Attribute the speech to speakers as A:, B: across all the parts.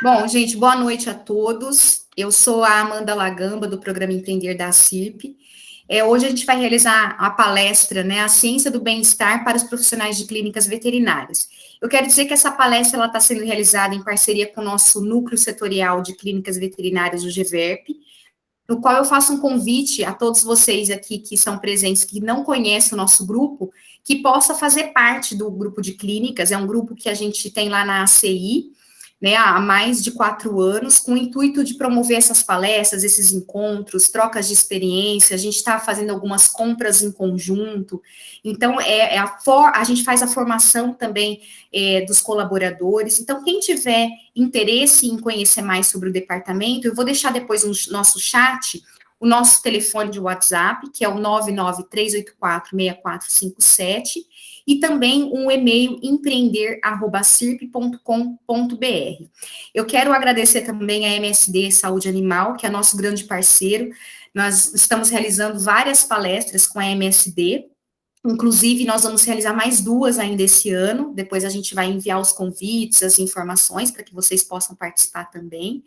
A: Bom, gente, boa noite a todos. Eu sou a Amanda Lagamba, do programa Entender da CIRP. Hoje a gente vai realizar a palestra, né, A Ciência do Bem-Estar para os Profissionais de Clínicas Veterinárias. Eu quero dizer que essa palestra está sendo realizada em parceria com o nosso Núcleo Setorial de Clínicas Veterinárias, o GVERP, no qual eu faço um convite a todos vocês aqui que são presentes, que não conhecem o nosso grupo, que possa fazer parte do grupo de clínicas. É um grupo que a gente tem lá na ACI, né, há mais de 4 anos, com o intuito de promover essas palestras, esses encontros, trocas de experiência. A gente está fazendo algumas compras em conjunto. Então, a gente faz a formação também dos colaboradores. Então, quem tiver interesse em conhecer mais sobre o departamento, eu vou deixar depois no nosso chat o nosso telefone de WhatsApp, que é o 993846457, e também um e-mail empreender@cirp.com.br. Eu quero agradecer também a MSD Saúde Animal, que é nosso grande parceiro. Nós estamos realizando várias palestras com a MSD. Inclusive, nós vamos realizar mais 2 ainda esse ano. Depois a gente vai enviar os convites, as informações, para que vocês possam participar também.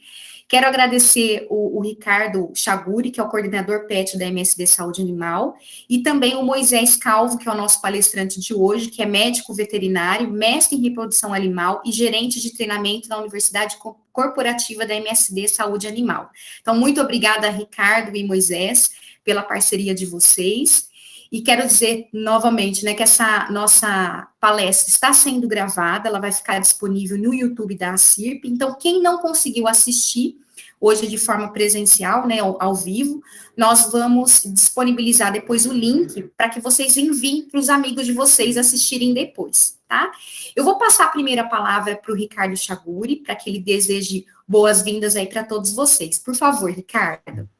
A: Quero agradecer o Ricardo Chaguri, que é o coordenador PET da MSD Saúde Animal, e também o Moisés Calvo, que é o nosso palestrante de hoje, que é médico veterinário, mestre em reprodução animal e gerente de treinamento da Universidade Corporativa da MSD Saúde Animal. Então, muito obrigada, Ricardo e Moisés, pela parceria de vocês. E quero dizer novamente, né, que essa nossa palestra está sendo gravada, ela vai ficar disponível no YouTube da CIRP. Então, quem não conseguiu assistir hoje de forma presencial, né, ao vivo, nós vamos disponibilizar depois o link para que vocês enviem para os amigos de vocês assistirem depois, tá? Eu vou passar a primeira palavra para o Ricardo Chaguri, para que ele deseje boas-vindas aí para todos vocês. Por favor, Ricardo.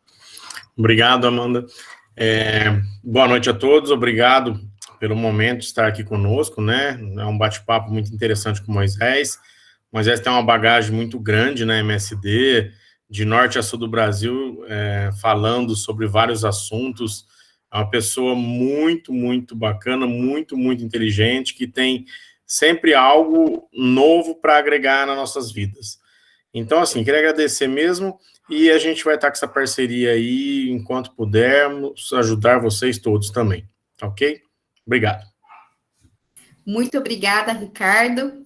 B: Obrigado, Amanda. Boa noite a todos, obrigado pelo momento de estar aqui conosco, né? É um bate-papo muito interessante com o Moisés. O Moisés tem uma bagagem muito grande na MSD, de norte a sul do Brasil, falando sobre vários assuntos. É uma pessoa muito, muito bacana, muito, muito inteligente, que tem sempre algo novo para agregar nas nossas vidas. Então, assim, queria agradecer mesmo, e a gente vai estar com essa parceria aí, enquanto pudermos, ajudar vocês todos também, ok? Obrigado.
A: Muito obrigada, Ricardo,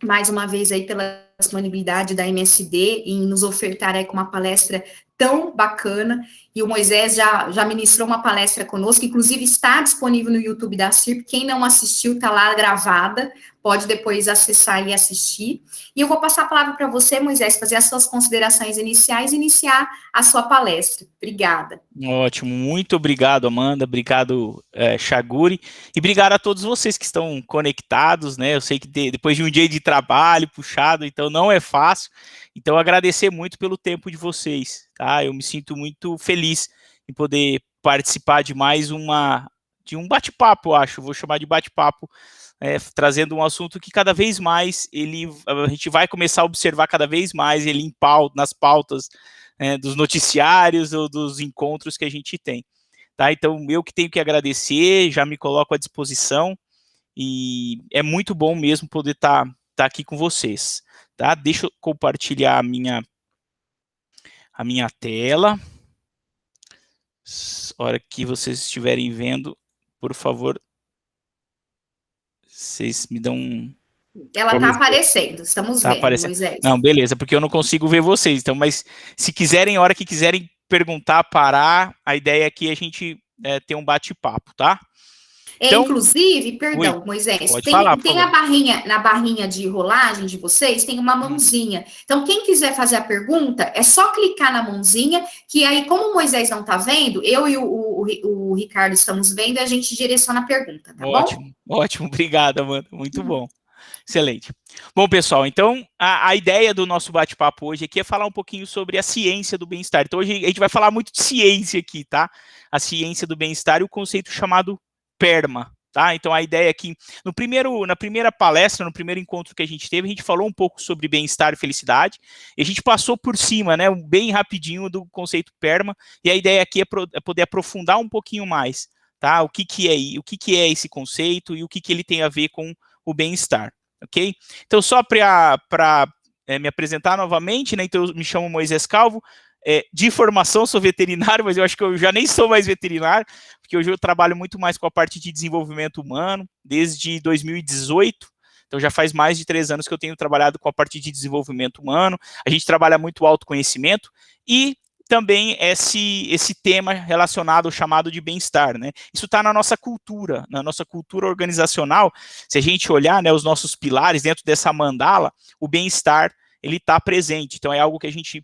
A: mais uma vez aí pela disponibilidade da MSD em nos ofertar aí com uma palestra tão bacana, e o Moisés já ministrou uma palestra conosco, inclusive está disponível no YouTube da CIRP, quem não assistiu está lá gravada, pode depois acessar e assistir, e eu vou passar a palavra para você, Moisés, fazer as suas considerações iniciais e iniciar a sua palestra. Obrigada.
C: Ótimo, muito obrigado, Amanda, obrigado, Chaguri, e obrigado a todos vocês que estão conectados, né? Eu sei que depois de um dia de trabalho puxado, então não é fácil, então agradecer muito pelo tempo de vocês, tá? Eu me sinto muito feliz em poder participar de mais de um bate-papo, eu acho, vou chamar de bate-papo, trazendo um assunto que cada vez mais a gente vai começar a observar cada vez mais ele nas pautas dos noticiários ou dos encontros que a gente tem, tá? Então, eu que tenho que agradecer, já me coloco à disposição, e é muito bom mesmo poder estar aqui com vocês, tá? Deixa eu compartilhar a minha tela. Hora que vocês estiverem vendo, por favor, vocês me dão
A: Ela está aparecendo, estamos vendo,
C: aparecendo.
A: Moisés.
C: Não, beleza, porque eu não consigo ver vocês, então, mas se quiserem, a hora que quiserem perguntar, parar, a ideia aqui é a gente ter um bate-papo, tá?
A: Então, inclusive, perdão, Moisés,
C: pode falar,
A: tem a barrinha, na barrinha de rolagem de vocês, tem uma mãozinha. Então, quem quiser fazer a pergunta, é só clicar na mãozinha, que aí, como o Moisés não está vendo, eu e o Ricardo estamos vendo, a gente direciona a pergunta, tá
C: bom? Ótimo, obrigado, Amanda, muito bom. Excelente. Bom, pessoal, então a ideia do nosso bate-papo hoje aqui é falar um pouquinho sobre a ciência do bem-estar. Então, hoje a gente vai falar muito de ciência aqui, tá? A ciência do bem-estar e o conceito chamado PERMA, tá? Então, a ideia aqui, na primeira palestra, no primeiro encontro que a gente teve, a gente falou um pouco sobre bem-estar e felicidade, e a gente passou por cima, né, bem rapidinho do conceito PERMA, e a ideia aqui é poder aprofundar um pouquinho mais, tá? O que é esse conceito e o que ele tem a ver com o bem-estar, ok? Então, só para me apresentar novamente, né? Então, eu me chamo Moisés Calvo. De formação, sou veterinário, mas eu acho que eu já nem sou mais veterinário, porque hoje eu trabalho muito mais com a parte de desenvolvimento humano, desde 2018. Então, já faz mais de 3 anos que eu tenho trabalhado com a parte de desenvolvimento humano. A gente trabalha muito autoconhecimento e também esse tema relacionado ao chamado de bem-estar, né? Isso está na nossa cultura organizacional. Se a gente olhar, né, os nossos pilares dentro dessa mandala, o bem-estar, ele está presente. Então, é algo que a gente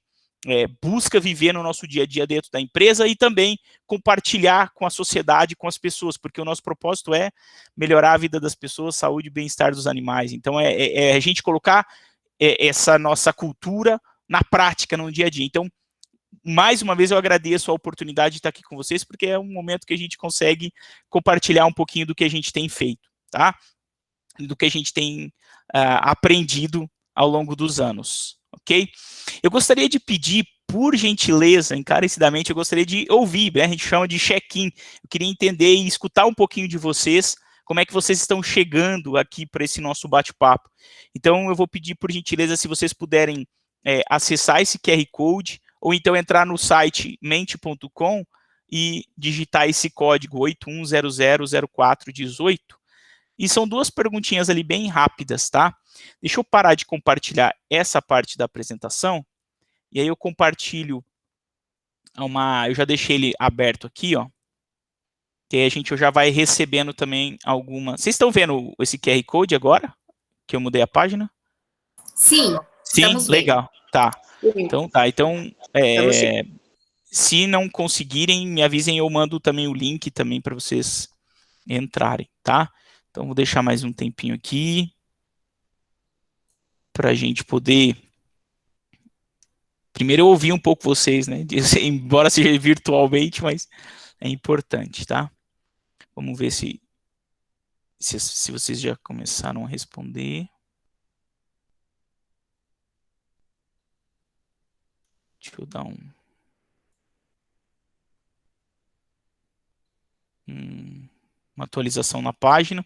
C: busca viver no nosso dia a dia dentro da empresa e também compartilhar com a sociedade, com as pessoas, porque o nosso propósito é melhorar a vida das pessoas, saúde e bem-estar dos animais. Então, a gente colocar essa nossa cultura na prática, no dia a dia. Então, mais uma vez, eu agradeço a oportunidade de estar aqui com vocês, porque é um momento que a gente consegue compartilhar um pouquinho do que a gente tem feito, tá? Do que a gente tem aprendido ao longo dos anos, ok? Eu gostaria de pedir, por gentileza, encarecidamente, eu gostaria de ouvir, né? A gente chama de check-in. Eu queria entender e escutar um pouquinho de vocês, como é que vocês estão chegando aqui para esse nosso bate-papo. Então, eu vou pedir, por gentileza, se vocês puderem acessar esse QR Code, ou então entrar no site mente.com e digitar esse código 81000418. E são 2 perguntinhas ali bem rápidas, tá? Deixa eu parar de compartilhar essa parte da apresentação, e aí eu compartilho eu já deixei ele aberto aqui, ó, que aí eu já vai recebendo também algumas... Vocês estão vendo esse QR Code agora? Que eu mudei a página?
A: Sim,
C: Sim, legal. Tá. Então, se não conseguirem, me avisem, eu mando também o link também para vocês entrarem, tá? Então, vou deixar mais um tempinho aqui para a gente poder... Primeiro, eu ouvir um pouco vocês, né? Embora seja virtualmente, mas é importante, tá? Vamos ver se vocês já começaram a responder. Deixa eu dar uma atualização na página.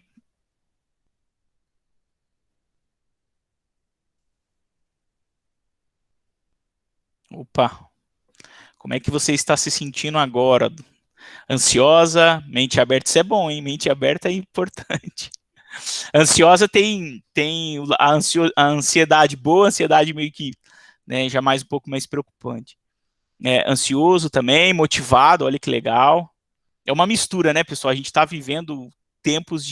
C: Opa, como é que você está se sentindo agora? Ansiosa, mente aberta, isso é bom, hein? Mente aberta é importante. Ansiosa tem a ansiedade boa, a ansiedade meio que, né, já mais um pouco mais preocupante. Ansioso também, motivado, olha que legal. É uma mistura, né, pessoal? A gente está vivendo tempos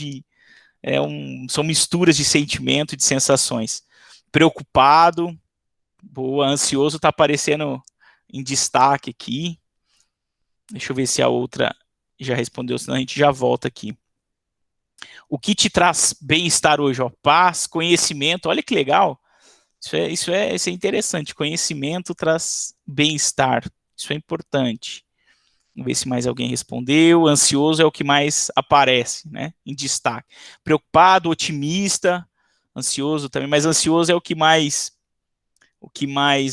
C: são misturas de sentimento e de sensações. Preocupado, boa, ansioso está aparecendo em destaque aqui. Deixa eu ver se a outra já respondeu, senão a gente já volta aqui. O que te traz bem-estar hoje? Ó, paz, conhecimento, olha que legal. Isso é interessante. Conhecimento traz bem-estar. Isso é importante. Vamos ver se mais alguém respondeu. Ansioso é o que mais aparece, né, em destaque. Preocupado, otimista, ansioso também, mas ansioso é o que mais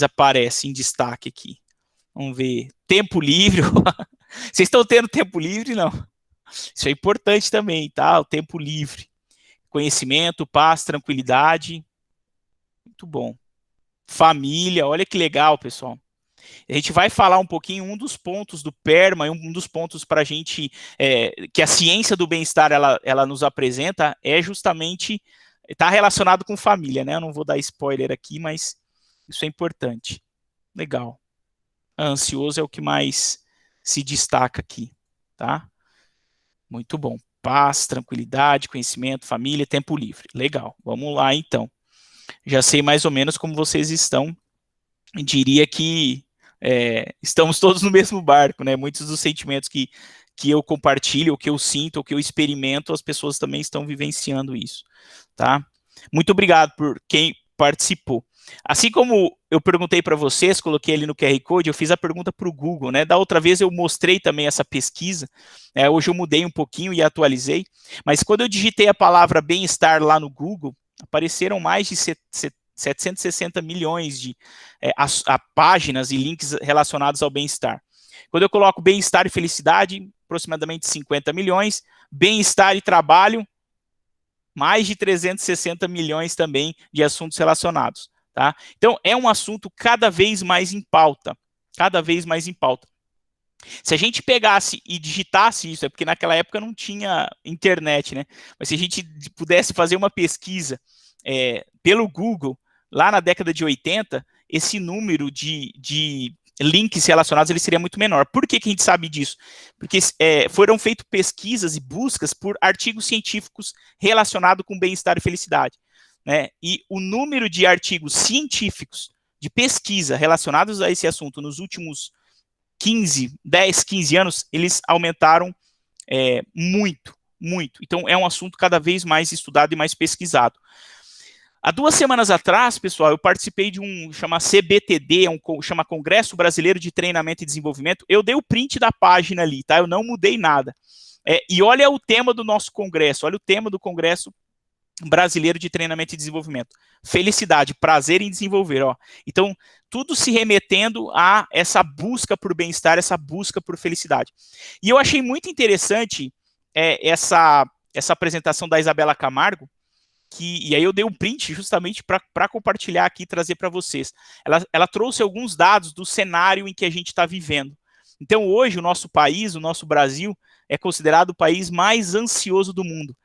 C: aparece em destaque aqui. Vamos ver. Tempo livre. Vocês estão tendo tempo livre? Não. Isso é importante também, tá? O tempo livre. Conhecimento, paz, tranquilidade. Muito bom. Família, olha que legal, pessoal. A gente vai falar um pouquinho, um dos pontos do PERMA, um dos pontos para a gente, que a ciência do bem-estar ela nos apresenta, é justamente, está relacionado com família, né? Eu não vou dar spoiler aqui, mas isso é importante. Legal. Ansioso é o que mais se destaca aqui, tá? Muito bom. Paz, tranquilidade, conhecimento, família, tempo livre. Legal. Vamos lá, então. Já sei mais ou menos como vocês estão. Diria que estamos todos no mesmo barco, né? Muitos dos sentimentos que eu compartilho, o que eu sinto, o que eu experimento, as pessoas também estão vivenciando isso, tá? Muito obrigado por quem participou. Assim como eu perguntei para vocês, coloquei ali no QR Code, eu fiz a pergunta para o Google, né? Da outra vez eu mostrei também essa pesquisa, hoje eu mudei um pouquinho e atualizei, mas quando eu digitei a palavra bem-estar lá no Google, apareceram mais de 760 milhões de páginas e links relacionados ao bem-estar. Quando eu coloco bem-estar e felicidade, aproximadamente 50 milhões, bem-estar e trabalho, mais de 360 milhões também de assuntos relacionados. tá? Então, é um assunto cada vez mais em pauta, cada vez mais em pauta. Se a gente pegasse e digitasse isso, é porque naquela época não tinha internet, né? Mas se a gente pudesse fazer uma pesquisa pelo Google, lá na década de 80, esse número de links relacionados ele seria muito menor. Por que a gente sabe disso? Porque foram feitas pesquisas e buscas por artigos científicos relacionados com bem-estar e felicidade, né? E o número de artigos científicos de pesquisa relacionados a esse assunto nos últimos 10, 15 anos, eles aumentaram muito, muito. Então, é um assunto cada vez mais estudado e mais pesquisado. Há 2 semanas atrás, pessoal, eu participei de chama CBTD, chama Congresso Brasileiro de Treinamento e Desenvolvimento. Eu dei o print da página ali, tá? Eu não mudei nada. E olha o tema do nosso congresso, olha o tema do Congresso Brasileiro de Treinamento e Desenvolvimento. Felicidade, prazer em desenvolver, ó. Então, tudo se remetendo a essa busca por bem-estar, essa busca por felicidade. E eu achei muito interessante essa apresentação da Isabela Camargo, e aí eu dei um print justamente para compartilhar aqui e trazer para vocês. Ela trouxe alguns dados do cenário em que a gente está vivendo. Então, hoje, o nosso país, o nosso Brasil, é considerado o país mais ansioso do mundo.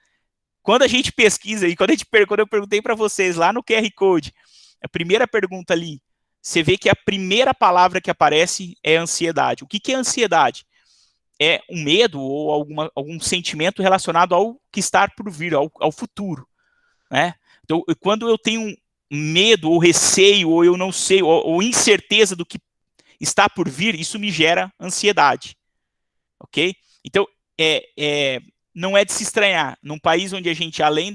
C: Quando a gente pesquisa, e quando eu perguntei para vocês lá no QR Code, a primeira pergunta ali, você vê que a primeira palavra que aparece é ansiedade. O que é ansiedade? É um medo ou algum sentimento relacionado ao que está por vir, ao futuro, né? Então, quando eu tenho medo ou receio, ou eu não sei, ou incerteza do que está por vir, isso me gera ansiedade, ok? Então, não é de se estranhar, num país onde a gente, além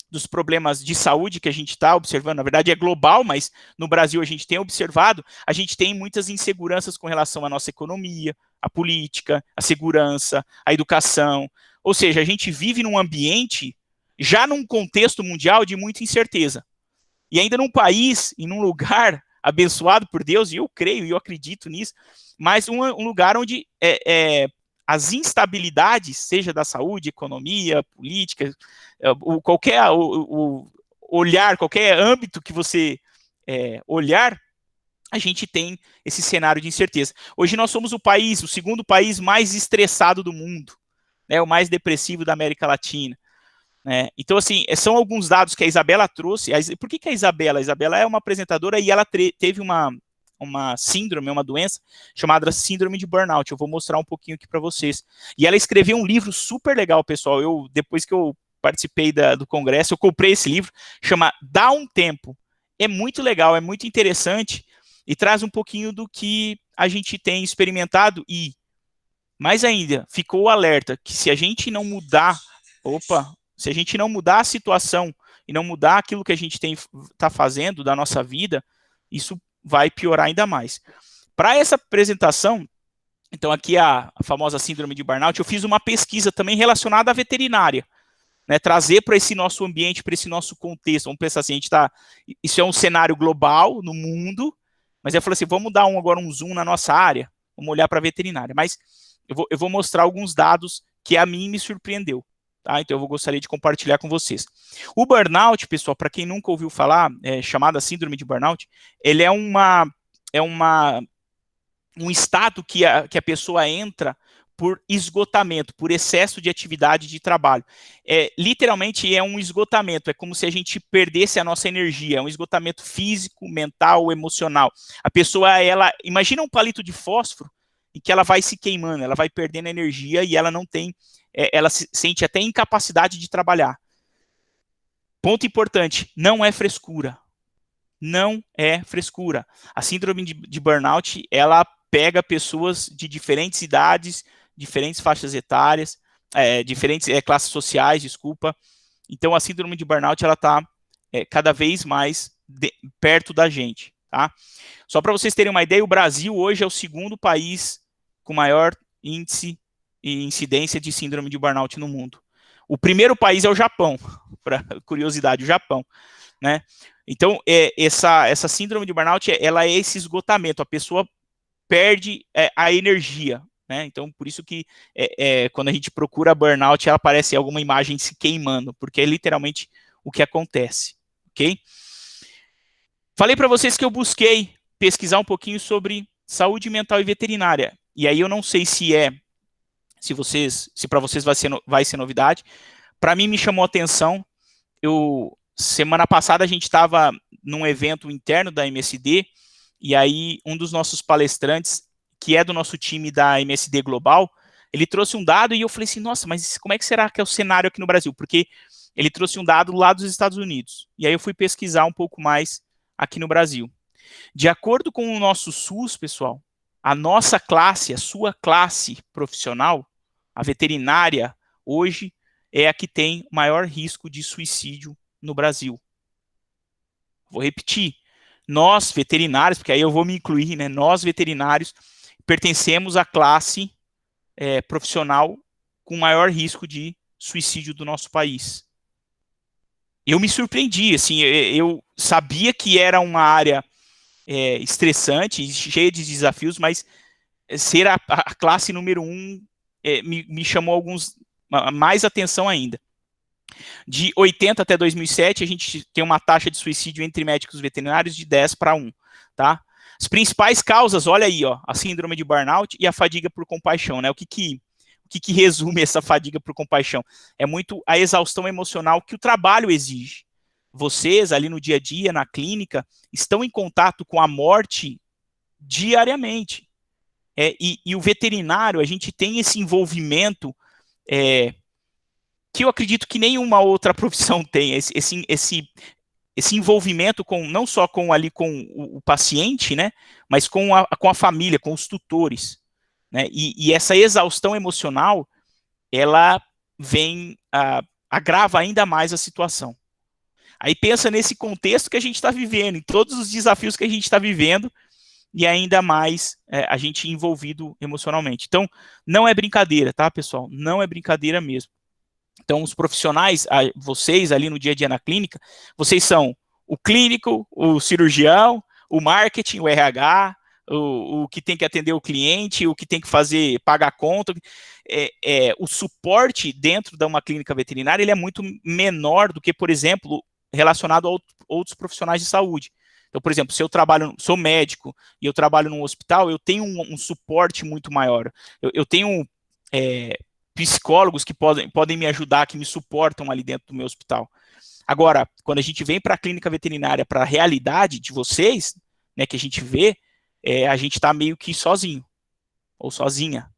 C: dos problemas de saúde que a gente está observando, na verdade é global, mas no Brasil a gente tem observado, a gente tem muitas inseguranças com relação à nossa economia, à política, à segurança, à educação, ou seja, a gente vive num ambiente, já num contexto mundial de muita incerteza, e ainda num país e num lugar abençoado por Deus, e eu creio e eu acredito nisso, mas um lugar onde as instabilidades, seja da saúde, economia, política, qualquer olhar, qualquer âmbito que você olhar, a gente tem esse cenário de incerteza. Hoje nós somos o segundo país mais estressado do mundo, né, o mais depressivo da América Latina. Né? Então, assim, são alguns dados que a Isabela trouxe. Por que a Isabela? A Isabela é uma apresentadora e ela teve uma síndrome, uma doença chamada síndrome de burnout. Eu vou mostrar um pouquinho aqui para vocês. E ela escreveu um livro super legal, pessoal. Depois que eu participei do congresso, eu comprei esse livro, chama Dá um Tempo. É muito legal, é muito interessante e traz um pouquinho do que a gente tem experimentado e, mais ainda, ficou o alerta que se a gente não mudar, se a gente não mudar a situação e não mudar aquilo que a gente está fazendo da nossa vida, isso vai piorar ainda mais. Para essa apresentação, então aqui a famosa síndrome de burnout, eu fiz uma pesquisa também relacionada à veterinária, né, trazer para esse nosso ambiente, para esse nosso contexto. Vamos pensar assim, isso é um cenário global no mundo, mas eu falei assim, vamos dar agora um zoom na nossa área, vamos olhar para a veterinária, mas eu vou mostrar alguns dados que a mim me surpreendeu. Tá? Então, eu gostaria de compartilhar com vocês. O burnout, pessoal, para quem nunca ouviu falar, chamada síndrome de burnout, ele é um estado que a pessoa entra por esgotamento, por excesso de atividade de trabalho. Literalmente é um esgotamento, é como se a gente perdesse a nossa energia, é um esgotamento físico, mental, emocional. A pessoa, imagina um palito de fósforo em que ela vai se queimando, ela vai perdendo energia e ela não tem, ela se sente até incapacidade de trabalhar. Ponto importante, não é frescura. Não é frescura. A síndrome de burnout, ela pega pessoas de diferentes idades, diferentes faixas etárias, diferentes classes sociais, desculpa. Então, a síndrome de burnout, ela está cada vez mais perto da gente, tá? Só para vocês terem uma ideia, o Brasil hoje é o segundo país com maior índice e incidência de síndrome de burnout no mundo. O primeiro país é o Japão, para curiosidade, o Japão, né? Então, essa síndrome de burnout, ela é esse esgotamento, a pessoa perde a energia, né? Então, por isso que quando a gente procura burnout, ela aparece alguma imagem se queimando, porque é literalmente o que acontece, ok? Falei para vocês que eu busquei pesquisar um pouquinho sobre saúde mental e veterinária. E aí eu não sei se para vocês vai ser novidade. Para mim me chamou a atenção. Semana passada a gente estava num evento interno da MSD, e aí um dos nossos palestrantes, que é do nosso time da MSD Global, ele trouxe um dado e eu falei assim, nossa, mas como é que será que é o cenário aqui no Brasil? Porque ele trouxe um dado lá dos Estados Unidos. E aí eu fui pesquisar um pouco mais aqui no Brasil. De acordo com o nosso SUS, pessoal, a nossa classe, a sua classe profissional, a veterinária, hoje é a que tem maior risco de suicídio no Brasil. Vou repetir. Nós, veterinários, porque aí eu vou me incluir, né? Nós, veterinários, pertencemos à classe profissional com maior risco de suicídio do nosso país. Eu me surpreendi, assim, eu sabia que era uma área estressante, cheia de desafios, mas ser a classe número 1 me chamou mais atenção ainda. De 80 até 2007, a gente tem uma taxa de suicídio entre médicos veterinários de 10:1, tá? As principais causas, olha aí, ó, a síndrome de burnout e a fadiga por compaixão, né? O que resume essa fadiga por compaixão? É muito a exaustão emocional que o trabalho exige. Vocês, ali no dia a dia, na clínica, estão em contato com a morte diariamente. E o veterinário, a gente tem esse envolvimento que eu acredito que nenhuma outra profissão tem, esse envolvimento não só com o paciente, né, mas com a família, com os tutores, né, e essa exaustão emocional, ela agrava ainda mais a situação. Aí pensa nesse contexto que a gente está vivendo, em todos os desafios que a gente está vivendo, e ainda mais a gente envolvido emocionalmente. Então, não é brincadeira, tá, pessoal? Não é brincadeira mesmo. Então, os profissionais, vocês ali no dia a dia na clínica, vocês são o clínico, o cirurgião, o marketing, o RH, o que tem que atender o cliente, o que tem que pagar a conta. O suporte dentro de uma clínica veterinária, ele é muito menor do que, por exemplo, relacionado a outros profissionais de saúde. Então, por exemplo, se eu sou médico e eu trabalho num hospital, eu tenho um suporte muito maior. Eu tenho psicólogos que podem me ajudar, que me suportam ali dentro do meu hospital. Agora, quando a gente vem para a clínica veterinária, para a realidade de vocês, né, que a gente vê, a gente está meio que sozinho, ou sozinha,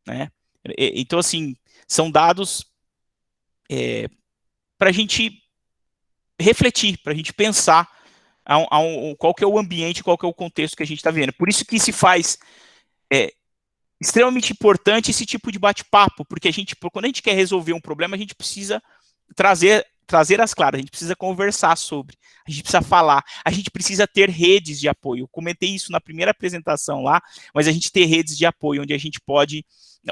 C: né? Então, assim, são dados para a gente refletir, para a gente pensar qual que é o ambiente, qual que é o contexto que a gente está vivendo. Por isso que se faz extremamente importante esse tipo de bate-papo, porque quando a gente quer resolver um problema, a gente precisa trazer as claras, a gente precisa conversar sobre, a gente precisa falar, a gente precisa ter redes de apoio. Eu comentei isso na primeira apresentação lá, mas a gente ter redes de apoio, onde a gente pode,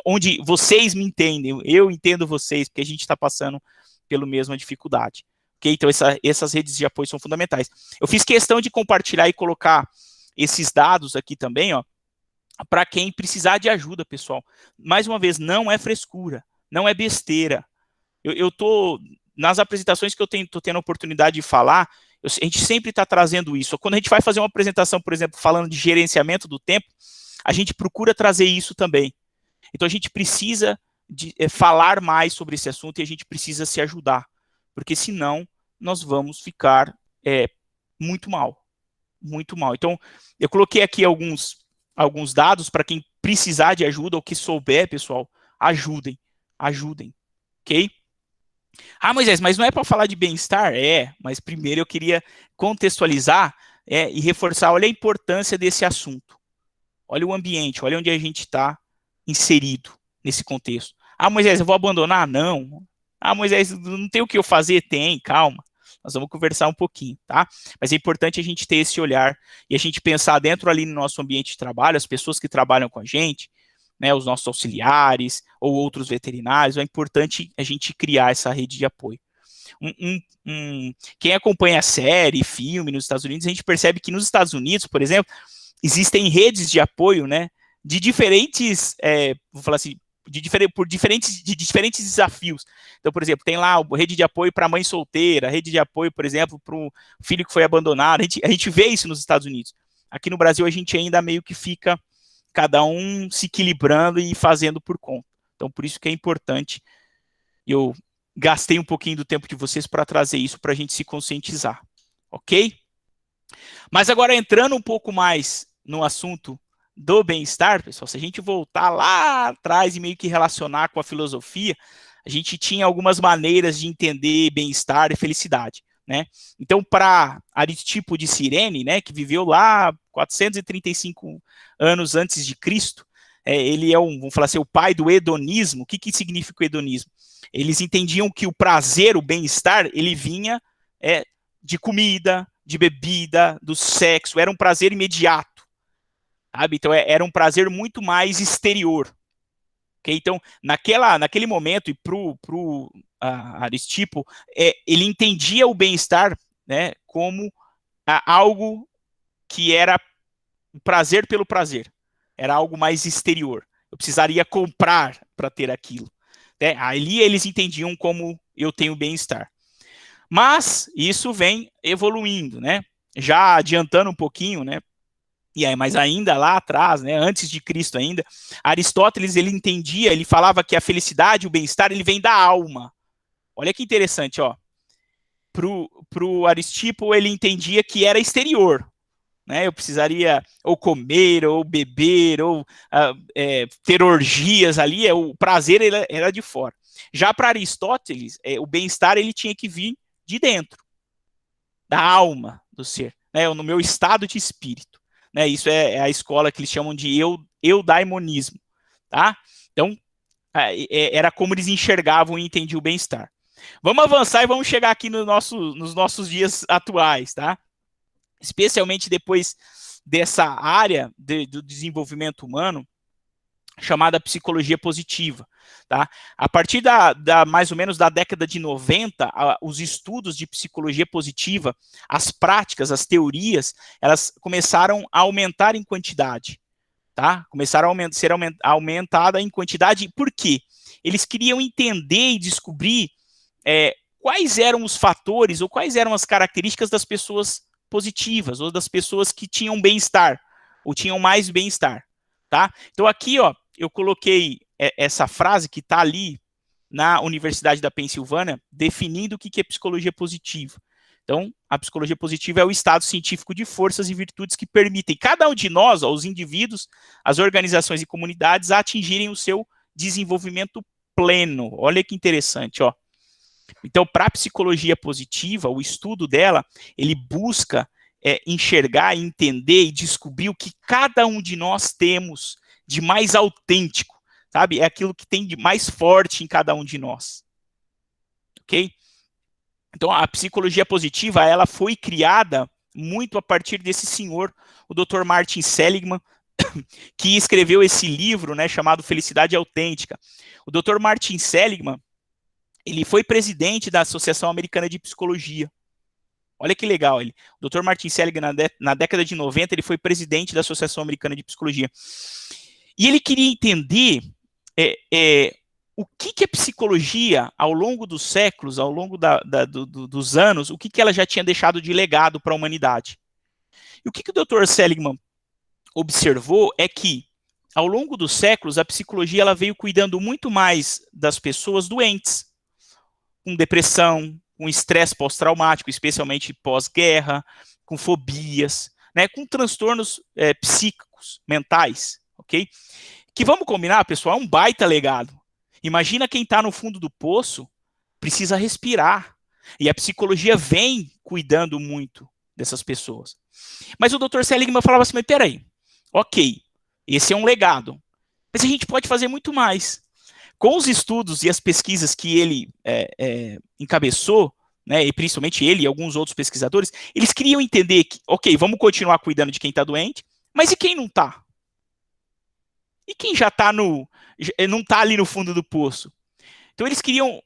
C: onde vocês me entendem, eu entendo vocês, porque a gente está passando pela mesma dificuldade. Okay? Então, essas redes de apoio são fundamentais. Eu fiz questão de compartilhar e colocar esses dados aqui também, ó, para quem precisar de ajuda, pessoal. Mais uma vez, não é frescura, não é besteira. Nas apresentações que eu estou tendo a oportunidade de falar, a gente sempre está trazendo isso. Quando a gente vai fazer uma apresentação, por exemplo, falando de gerenciamento do tempo, a gente procura trazer isso também. Então, a gente precisa falar mais sobre esse assunto e a gente precisa se ajudar, porque senão nós vamos ficar muito mal, muito mal. Então, eu coloquei aqui alguns dados para quem precisar de ajuda ou que souber, pessoal, ajudem, ok? Ah, Moisés, mas não é para falar de bem-estar? Mas primeiro eu queria contextualizar e reforçar, olha a importância desse assunto. Olha o ambiente, olha onde a gente está inserido nesse contexto. Ah, Moisés, eu vou abandonar? Não. Ah, Moisés, não tem o que eu fazer? Tem, calma. Nós vamos conversar um pouquinho, tá? Mas é importante a gente ter esse olhar e a gente pensar dentro ali no nosso ambiente de trabalho, as pessoas que trabalham com a gente, né, os nossos auxiliares ou outros veterinários, é importante a gente criar essa rede de apoio. Quem acompanha a série, filme nos Estados Unidos, a gente percebe que nos Estados Unidos, por exemplo, existem redes de apoio, né, de diferentes, vou falar assim, por diferentes desafios. Então, por exemplo, tem lá a rede de apoio para mãe solteira, a rede de apoio, por exemplo, para o filho que foi abandonado. A gente vê isso nos Estados Unidos. Aqui no Brasil, a gente ainda meio que fica cada um se equilibrando e fazendo por conta. Então, por isso que é importante. Eu gastei um pouquinho do tempo de vocês para trazer isso para a gente se conscientizar. Ok? Mas agora, entrando um pouco mais no assunto do bem-estar, pessoal, se a gente voltar lá atrás e meio que relacionar com a filosofia, a gente tinha algumas maneiras de entender bem-estar e felicidade, né? Então, para Aristipo de Cirene, né, que viveu lá 435 anos antes de Cristo, ele é vamos falar assim, o pai do hedonismo. O que significa o hedonismo? Eles entendiam que o prazer, o bem-estar, ele vinha de comida, de bebida, do sexo, era um prazer imediato, sabe? Então, era um prazer muito mais exterior. Okay? Então, naquele momento, e pro Aristipo, ele entendia o bem-estar, né, como algo que era o prazer pelo prazer, era algo mais exterior. Eu precisaria comprar para ter aquilo. Né? Ali eles entendiam como eu tenho bem-estar. Mas isso vem evoluindo, né? Já adiantando um pouquinho, né? Mas ainda lá atrás, né, antes de Cristo ainda, Aristóteles, ele entendia, ele falava que a felicidade, o bem-estar, ele vem da alma. Olha que interessante, ó. Pro Aristipo, ele entendia que era exterior, né? Eu precisaria ou comer, ou beber, ou ter orgias ali, o prazer era de fora. Já para Aristóteles, o bem-estar, ele tinha que vir de dentro, da alma do ser, né? No meu estado de espírito. Né, isso é a escola que eles chamam de eudaimonismo, tá? Então, era como eles enxergavam e entendiam o bem-estar. Vamos avançar e vamos chegar aqui nos nossos dias atuais, tá? Especialmente depois dessa área do desenvolvimento humano, chamada psicologia positiva, tá? A partir mais ou menos da década de 90, os estudos de psicologia positiva, as práticas, as teorias, elas começaram a aumentar em quantidade, tá? Começaram a ser aumentada em quantidade. Por quê? Eles queriam entender e descobrir quais eram os fatores ou quais eram as características das pessoas positivas ou das pessoas que tinham bem-estar ou tinham mais bem-estar, tá? Então aqui, ó, eu coloquei essa frase que está ali na Universidade da Pensilvânia, definindo o que é psicologia positiva. Então, a psicologia positiva é o estado científico de forças e virtudes que permitem cada um de nós, ó, os indivíduos, as organizações e comunidades, a atingirem o seu desenvolvimento pleno. Olha que interessante, ó. Então, para a psicologia positiva, o estudo dela, ele busca enxergar, entender e descobrir o que cada um de nós temos de mais autêntico, sabe? É aquilo que tem de mais forte em cada um de nós. Ok? Então, a psicologia positiva, ela foi criada muito a partir desse senhor, o Dr. Martin Seligman, que escreveu esse livro, né, chamado Felicidade Autêntica. O Dr. Martin Seligman, ele foi presidente da Associação Americana de Psicologia. Olha que legal ele. O Dr. Martin Seligman, na década de 90, ele foi presidente da Associação Americana de Psicologia. E ele queria entender o que a psicologia, ao longo dos séculos, ao longo dos anos, o que ela já tinha deixado de legado para a humanidade. E o que o Dr. Seligman observou é que, ao longo dos séculos, a psicologia ela veio cuidando muito mais das pessoas doentes, com depressão, com estresse pós-traumático, especialmente pós-guerra, com fobias, né, com transtornos psíquicos, mentais, ok? Que vamos combinar, pessoal, é um baita legado. Imagina quem está no fundo do poço, precisa respirar. E a psicologia vem cuidando muito dessas pessoas. Mas o Dr. Seligman falava assim, mas peraí, ok, esse é um legado, mas a gente pode fazer muito mais. Com os estudos e as pesquisas que ele encabeçou, né, e principalmente ele e alguns outros pesquisadores, eles queriam entender que, ok, vamos continuar cuidando de quem está doente, mas e quem não está? E quem já não está ali no fundo do poço? Então eles queriam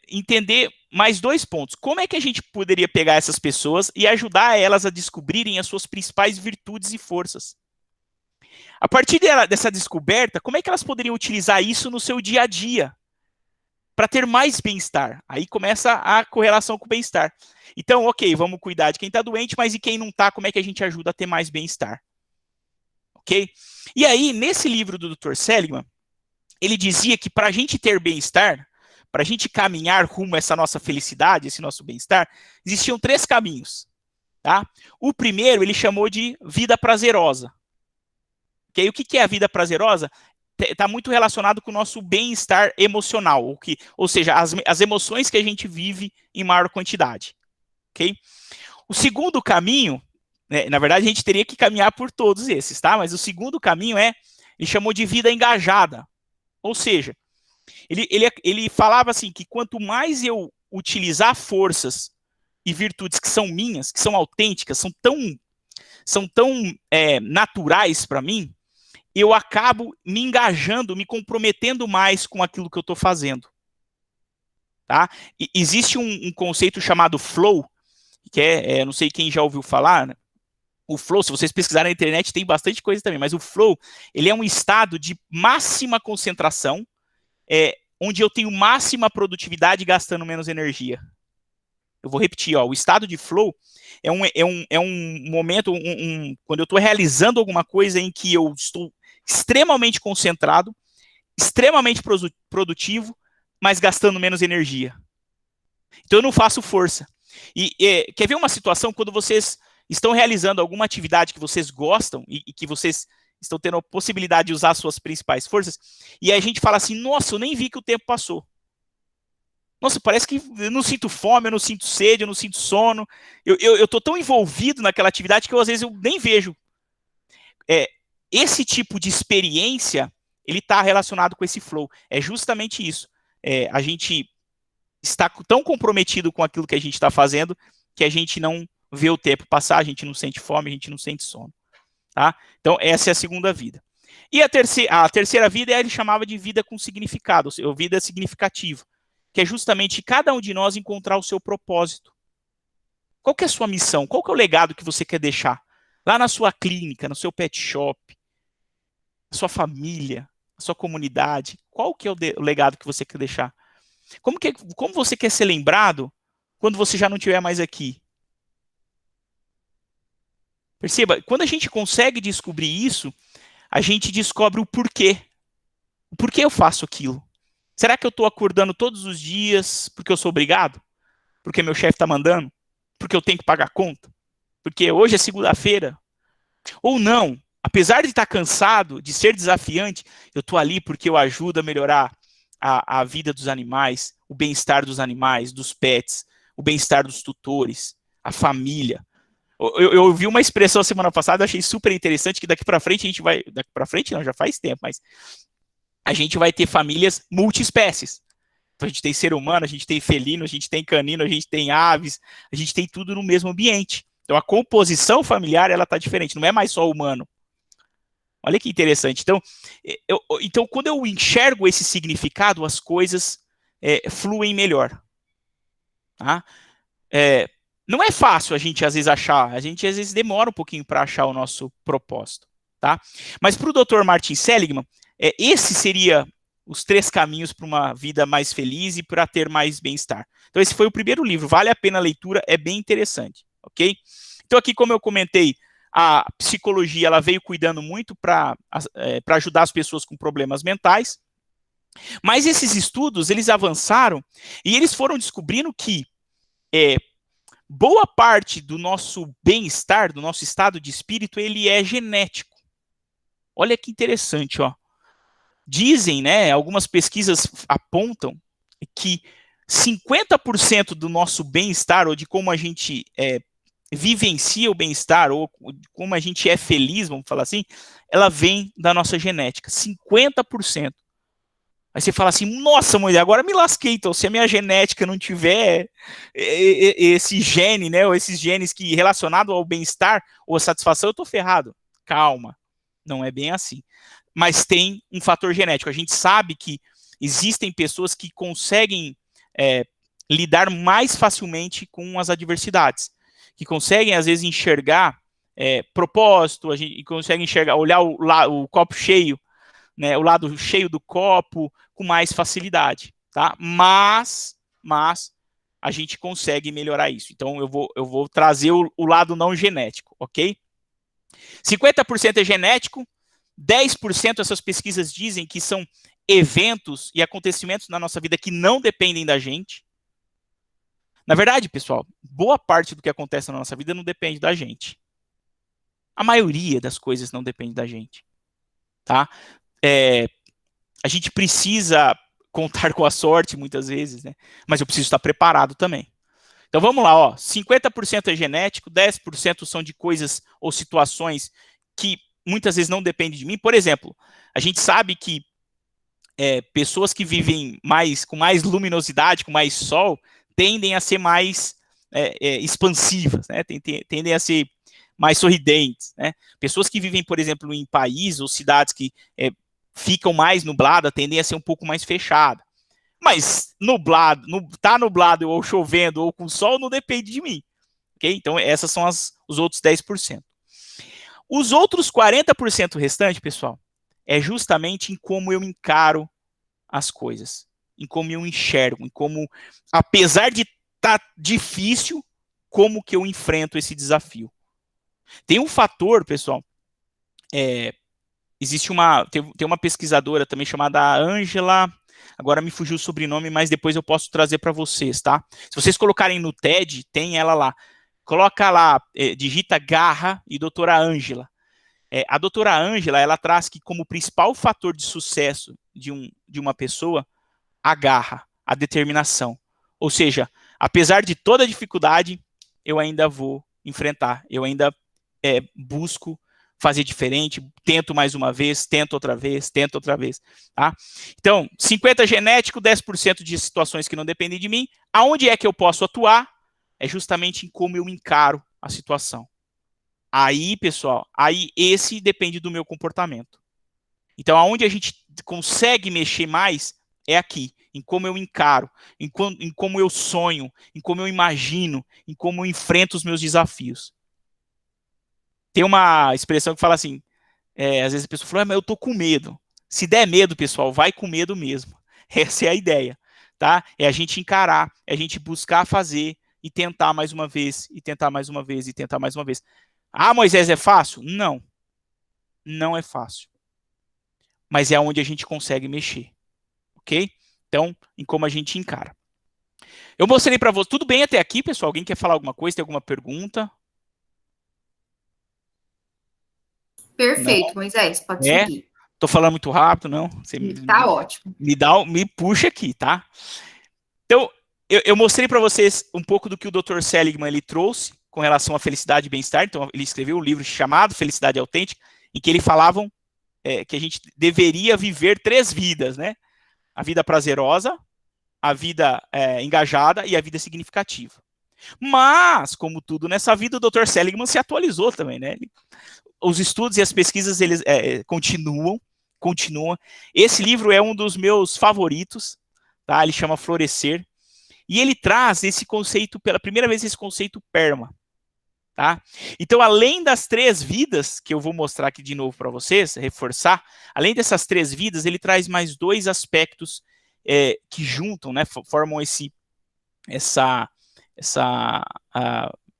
C: entender mais dois pontos. Como é que a gente poderia pegar essas pessoas e ajudar elas a descobrirem as suas principais virtudes e forças? A partir dessa descoberta, como é que elas poderiam utilizar isso no seu dia a dia? Para ter mais bem-estar. Aí começa a correlação com o bem-estar. Então, ok, vamos cuidar de quem está doente, mas e quem não está, como é que a gente ajuda a ter mais bem-estar? Ok? E aí, nesse livro do Dr. Seligman, ele dizia que para a gente ter bem-estar, para a gente caminhar rumo a essa nossa felicidade, esse nosso bem-estar, existiam 3 caminhos. Tá? O primeiro ele chamou de vida prazerosa. Okay? O que é a vida prazerosa? Está muito relacionado com o nosso bem-estar emocional, ou seja, as emoções que a gente vive em maior quantidade. Okay? O segundo caminho, né, na verdade a gente teria que caminhar por todos esses, tá? Mas o segundo caminho ele chamou de vida engajada. Ou seja, ele falava assim, que quanto mais eu utilizar forças e virtudes que são minhas, que são autênticas, são tão naturais para mim, eu acabo me engajando, me comprometendo mais com aquilo que eu estou fazendo. Tá? E existe um conceito chamado flow, que não sei quem já ouviu falar, né? O flow, se vocês pesquisarem na internet, tem bastante coisa também, mas o flow, ele é um estado de máxima concentração, onde eu tenho máxima produtividade gastando menos energia. Eu vou repetir, ó, o estado de flow é um momento, quando eu estou realizando alguma coisa em que eu estou extremamente concentrado, extremamente produtivo, mas gastando menos energia. Então eu não faço força. Quer ver uma situação quando vocês estão realizando alguma atividade que vocês gostam e que vocês estão tendo a possibilidade de usar suas principais forças, e a gente fala assim, nossa, eu nem vi que o tempo passou. Nossa, parece que eu não sinto fome, eu não sinto sede, eu não sinto sono. Eu estou tão envolvido naquela atividade que às vezes eu nem vejo. Esse tipo de experiência, ele está relacionado com esse flow. É justamente isso. A gente está tão comprometido com aquilo que a gente está fazendo que a gente não vê o tempo passar, a gente não sente fome, a gente não sente sono. Tá? Então, essa é a segunda vida. E a terceira vida, ele chamava de vida com significado, ou vida significativa, que é justamente cada um de nós encontrar o seu propósito. Qual que é a sua missão? Qual que é o legado que você quer deixar? Lá na sua clínica, no seu pet shop, na sua família, na sua comunidade, qual que é o legado que você quer deixar? Como você quer ser lembrado quando você já não estiver mais aqui? Perceba, quando a gente consegue descobrir isso, a gente descobre o porquê. O porquê eu faço aquilo? Será que eu estou acordando todos os dias porque eu sou obrigado? Porque meu chefe está mandando? Porque eu tenho que pagar a conta? Porque hoje é segunda-feira? Ou não? Apesar de estar cansado, de ser desafiante, eu estou ali porque eu ajudo a melhorar a vida dos animais, o bem-estar dos animais, dos pets, o bem-estar dos tutores, a família. Eu ouvi uma expressão semana passada, achei super interessante, que daqui para frente a gente vai... Daqui para frente não, já faz tempo, mas a gente vai ter famílias multiespécies. Então a gente tem ser humano, a gente tem felino, a gente tem canino, a gente tem aves, a gente tem tudo no mesmo ambiente. Então a composição familiar, ela está diferente, não é mais só humano. Olha que interessante. Então quando eu enxergo esse significado, as coisas fluem melhor. Tá? Não é fácil a gente às vezes achar, a gente às vezes demora um pouquinho para achar o nosso propósito. Tá? Mas para o Dr. Martin Seligman, esse seria os 3 caminhos para uma vida mais feliz e para ter mais bem-estar. Então esse foi o primeiro livro, vale a pena a leitura, é bem interessante, ok? Então aqui, como eu comentei, a psicologia ela veio cuidando muito para ajudar as pessoas com problemas mentais, mas esses estudos, eles avançaram e eles foram descobrindo que boa parte do nosso bem-estar, do nosso estado de espírito, ele é genético. Olha que interessante, ó. Dizem, né, algumas pesquisas apontam que 50% do nosso bem-estar, ou de como a gente vivencia o bem-estar, ou de como a gente é feliz, vamos falar assim, ela vem da nossa genética, 50%. Aí você fala assim, nossa, mulher, agora me lasquei, então, se a minha genética não tiver esse gene, né, ou esses genes que relacionado ao bem-estar ou à satisfação, eu tô ferrado. Calma, não é bem assim. Mas tem um fator genético. A gente sabe que existem pessoas que conseguem lidar mais facilmente com as adversidades, que conseguem, às vezes, enxergar propósito, a gente consegue enxergar, olhar o copo cheio, né, o lado cheio do copo com mais facilidade, tá? Mas a gente consegue melhorar isso. Então, eu vou trazer o lado não genético, ok? 50% é genético, 10% essas pesquisas dizem que são eventos e acontecimentos na nossa vida que não dependem da gente. Na verdade, pessoal, boa parte do que acontece na nossa vida não depende da gente. A maioria das coisas não depende da gente, tá? A gente precisa contar com a sorte muitas vezes, né? Mas eu preciso estar preparado também. Então vamos lá, ó. 50% é genético, 10% são de coisas ou situações que muitas vezes não dependem de mim. Por exemplo, a gente sabe que pessoas que vivem com mais luminosidade, com mais sol, tendem a ser mais expansivas, né? Tendem a ser mais sorridentes, né? Pessoas que vivem, por exemplo, em países ou cidades que ficam mais nubladas, tendem a ser um pouco mais fechadas. Mas tá nublado ou chovendo ou com sol não depende de mim, ok? Então essas são os outros 10%. Os outros 40% restantes, pessoal, é justamente em como eu encaro as coisas, em como eu enxergo, em como, apesar de estar difícil, como que eu enfrento esse desafio. Tem um fator, pessoal, tem uma pesquisadora também chamada Angela, agora me fugiu o sobrenome, mas depois eu posso trazer para vocês, tá? Se vocês colocarem no TED, tem ela lá. Coloca lá, digita Garra e doutora Angela. A doutora Angela, ela traz que como principal fator de sucesso de uma pessoa, a garra, a determinação. Ou seja, apesar de toda a dificuldade, eu ainda vou enfrentar, eu ainda busco fazer diferente, tento mais uma vez, tento outra vez, tá? Então, 50% genético, 10% de situações que não dependem de mim. Aonde é que eu posso atuar? É justamente em como eu encaro a situação. Aí, pessoal, esse depende do meu comportamento. Então, aonde a gente consegue mexer mais é aqui, em como eu encaro, em como eu sonho, em como eu imagino, em como eu enfrento os meus desafios. Tem uma expressão que fala assim, às vezes a pessoa fala, mas eu tô com medo. Se der medo, pessoal, vai com medo mesmo. Essa é a ideia, tá? É a gente encarar, é a gente buscar fazer e tentar mais uma vez, e tentar mais uma vez, e tentar mais uma vez. Ah, Moisés, é fácil? Não. Não é fácil. Mas é onde a gente consegue mexer, ok? Então, em como a gente encara. Eu mostrei para vocês, tudo bem até aqui, pessoal? Alguém quer falar alguma coisa, tem alguma pergunta?
A: Perfeito,
C: Não.
A: Moisés, pode seguir.
C: Tô falando muito rápido, não? Você
A: tá ótimo.
C: Me puxa aqui, tá? Então, eu mostrei para vocês um pouco do que o Dr. Seligman ele trouxe com relação à felicidade e bem-estar. Então, ele escreveu um livro chamado Felicidade Autêntica, em que ele falavam que a gente deveria viver 3 vidas, né? A vida prazerosa, a vida engajada e a vida significativa. Mas, como tudo nessa vida, o Dr. Seligman se atualizou também, né? Os estudos e as pesquisas, eles continuam. Esse livro é um dos meus favoritos, tá? Ele chama Florescer. E ele traz esse conceito, pela primeira vez, esse conceito PERMA. Tá? Então, além das 3 vidas, que eu vou mostrar aqui de novo para vocês, reforçar, além dessas 3 vidas, ele traz mais 2 aspectos que juntam, né, formam essa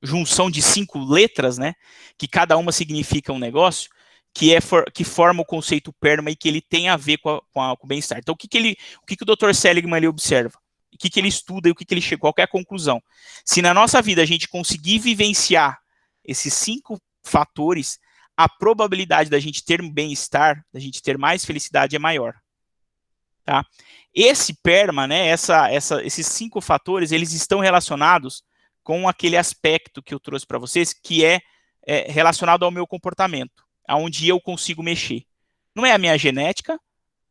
C: junção de 5 letras, né, que cada uma significa um negócio, que forma o conceito PERMA e que ele tem a ver com o bem-estar. Então, o que o Dr. Seligman ele observa? O que ele estuda e o que ele chegou? Qual é a conclusão? Se na nossa vida a gente conseguir vivenciar esses 5 fatores, a probabilidade da gente ter bem-estar, da gente ter mais felicidade é maior. Tá? Esse PERMA, né, esses 5 fatores, eles estão relacionados com aquele aspecto que eu trouxe para vocês, que é relacionado ao meu comportamento, aonde eu consigo mexer. Não é a minha genética,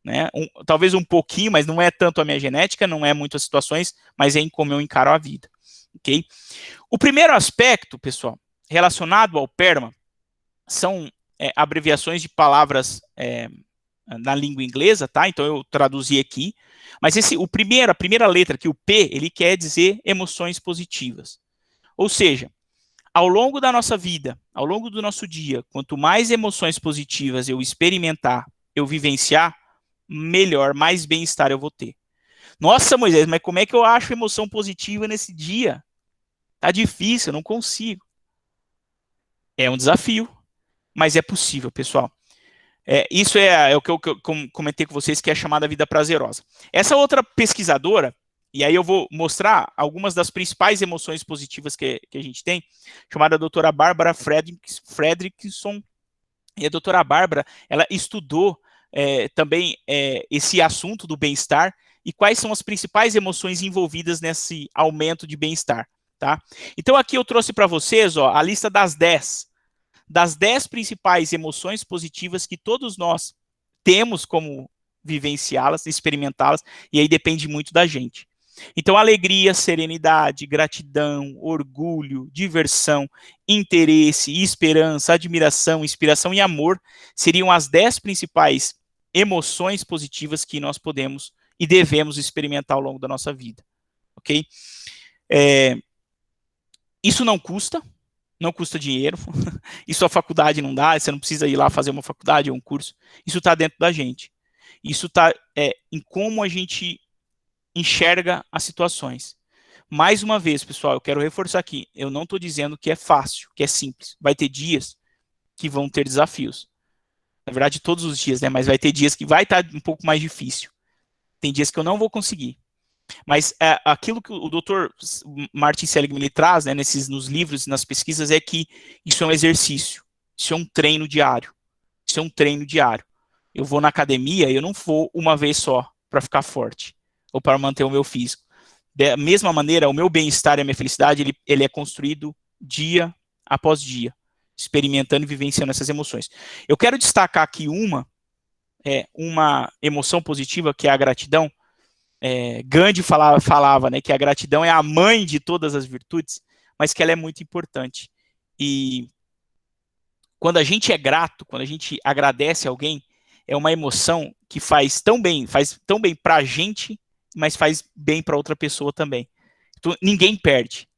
C: né, talvez um pouquinho, mas não é tanto a minha genética, não é muitas situações, mas é em como eu encaro a vida. Okay? O primeiro aspecto, pessoal, relacionado ao PERMA, são abreviações de palavras na língua inglesa, tá? Então eu traduzi aqui. Mas a primeira letra aqui, o P, ele quer dizer emoções positivas. Ou seja, ao longo da nossa vida, ao longo do nosso dia, quanto mais emoções positivas eu experimentar, eu vivenciar, melhor, mais bem-estar eu vou ter. Nossa, Moisés, mas como é que eu acho emoção positiva nesse dia? Tá difícil, eu não consigo. É um desafio, mas é possível, pessoal. Isso é o que eu comentei com vocês, que é a chamada vida prazerosa. Essa outra pesquisadora, e aí eu vou mostrar algumas das principais emoções positivas que a gente tem, chamada doutora Bárbara Fredrickson. E a doutora Bárbara, ela estudou também esse assunto do bem-estar e quais são as principais emoções envolvidas nesse aumento de bem-estar, tá? Então aqui eu trouxe para vocês, ó, a lista das 10 principais emoções positivas que todos nós temos como vivenciá-las, experimentá-las, e aí depende muito da gente. Então, alegria, serenidade, gratidão, orgulho, diversão, interesse, esperança, admiração, inspiração e amor seriam as 10 principais emoções positivas que nós podemos e devemos experimentar ao longo da nossa vida, ok? Isso não custa dinheiro, isso a faculdade não dá, você não precisa ir lá fazer uma faculdade ou um curso, isso está dentro da gente. Isso está em como a gente enxerga as situações. Mais uma vez, pessoal, eu quero reforçar aqui, eu não estou dizendo que é fácil, que é simples. Vai ter dias que vão ter desafios. Na verdade, todos os dias, né? Mas vai ter dias que vai estar um pouco mais difícil. Tem dias que eu não vou conseguir. Mas aquilo que o Dr. Martin Seligman ele traz, né, nos livros e nas pesquisas, é que isso é um exercício, isso é um treino diário. Isso é um treino diário. Eu vou na academia e eu não vou uma vez só para ficar forte ou para manter o meu físico. Da mesma maneira, o meu bem-estar e a minha felicidade, ele é construído dia após dia, experimentando e vivenciando essas emoções. Eu quero destacar aqui uma emoção positiva, que é a gratidão. Gandhi falava, né, que a gratidão é a mãe de todas as virtudes, mas que ela é muito importante. E quando a gente é grato, quando a gente agradece alguém, é uma emoção que faz tão bem para a gente, mas faz bem para outra pessoa também. Então, ninguém perde.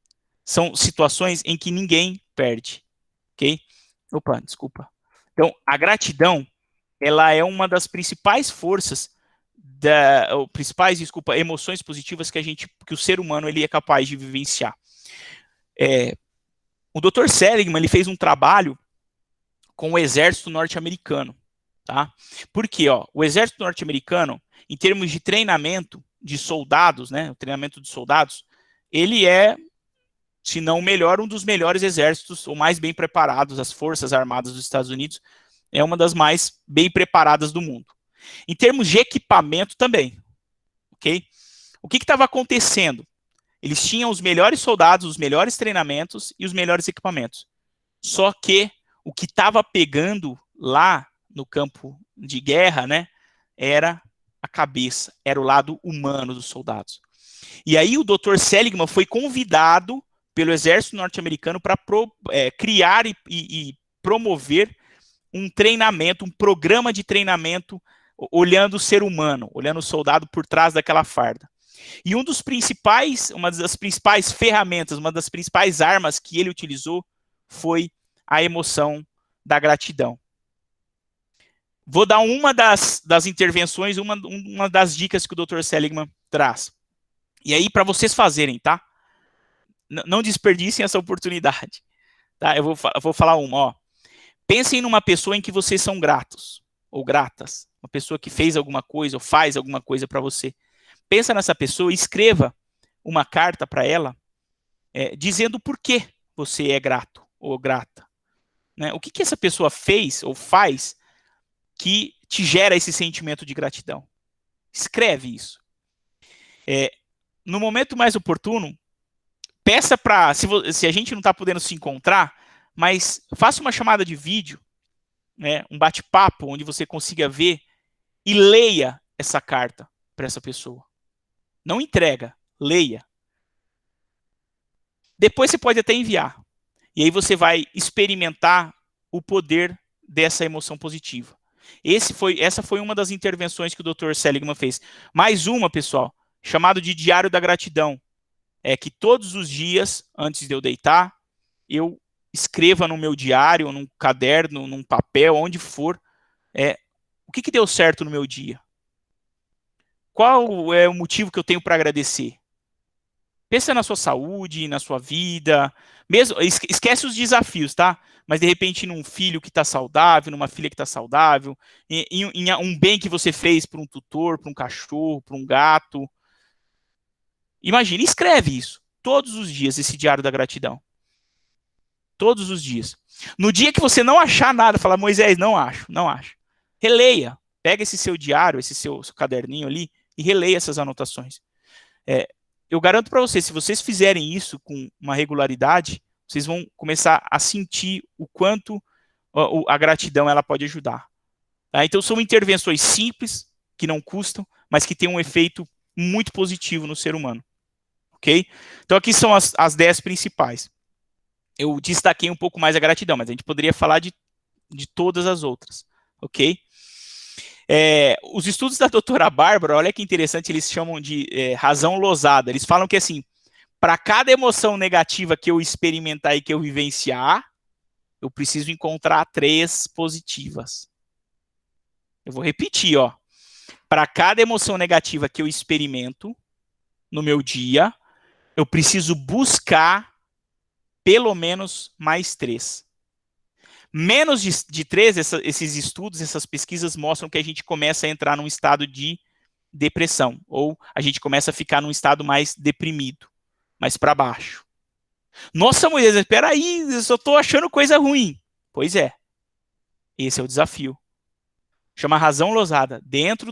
C: São situações em que ninguém perde. Ok? Opa, desculpa. Então, a gratidão, ela é uma das principais forças, emoções positivas que o ser humano ele é capaz de vivenciar. O Dr. Seligman ele fez um trabalho com o exército norte-americano. Tá? Porque o exército norte-americano, em termos de treinamento de soldados, né, o treinamento de soldados, ele é, se não o melhor, um dos melhores exércitos, ou mais bem preparados. As Forças Armadas dos Estados Unidos é uma das mais bem preparadas do mundo. Em termos de equipamento também, ok? O que estava acontecendo? Eles tinham os melhores soldados, os melhores treinamentos e os melhores equipamentos. Só que o que estava pegando lá no campo de guerra, né, era a cabeça, era o lado humano dos soldados. E aí o Dr. Seligman foi convidado pelo exército norte-americano para criar e promover um treinamento, um programa de treinamento olhando o ser humano, olhando o soldado por trás daquela farda. E uma das principais ferramentas, uma das principais armas que ele utilizou foi a emoção da gratidão. Vou dar uma das intervenções, uma das dicas que o Dr. Seligman traz. E aí, para vocês fazerem, tá? Não desperdicem essa oportunidade. Tá? Eu vou falar uma, ó. Pensem numa pessoa em que vocês são gratos, ou gratas. Uma pessoa que fez alguma coisa, ou faz alguma coisa para você. Pensa nessa pessoa e escreva uma carta para ela, dizendo por que você é grato, ou grata. Né? O que essa pessoa fez, ou faz, que te gera esse sentimento de gratidão. Escreve isso. No momento mais oportuno, peça para, se a gente não está podendo se encontrar, mas faça uma chamada de vídeo, né, um bate-papo, onde você consiga ver e leia essa carta para essa pessoa. Não entrega, leia. Depois você pode até enviar. E aí você vai experimentar o poder dessa emoção positiva. Essa foi uma das intervenções que o Dr. Seligman fez. Mais uma, pessoal, chamado de Diário da Gratidão. É que todos os dias, antes de eu deitar, eu escreva no meu diário, num caderno, num papel, onde for, o que deu certo no meu dia? Qual é o motivo que eu tenho para agradecer? Pensa na sua saúde, na sua vida, mesmo, esquece os desafios, tá? Mas de repente num filho que está saudável, numa filha que está saudável, em um bem que você fez para um tutor, para um cachorro, para um gato. Imagina, escreve isso todos os dias, esse diário da gratidão. Todos os dias. No dia que você não achar nada, fala, Moisés, não acho. Releia. Pega esse seu diário, esse seu caderninho ali e releia essas anotações. Eu garanto para vocês, se vocês fizerem isso com uma regularidade, vocês vão começar a sentir o quanto a gratidão ela pode ajudar. Tá? Então, são intervenções simples, que não custam, mas que têm um efeito muito positivo no ser humano. Ok? Então, aqui são as 10 principais. Eu destaquei um pouco mais a gratidão, mas a gente poderia falar de todas as outras. Ok? Os estudos da doutora Bárbara, olha que interessante, eles chamam de razão losada. Eles falam que, assim, para cada emoção negativa que eu experimentar e que eu vivenciar, eu preciso encontrar 3 positivas. Eu vou repetir, ó. Para cada emoção negativa que eu experimento no meu dia, eu preciso buscar pelo menos mais 3. Menos de 3, esses estudos, essas pesquisas mostram que a gente começa a entrar num estado de depressão, ou a gente começa a ficar num estado mais deprimido, mais para baixo. Nossa, Moisés, espera aí, eu só estou achando coisa ruim. Pois é, esse é o desafio. Chama razão losada. Dentro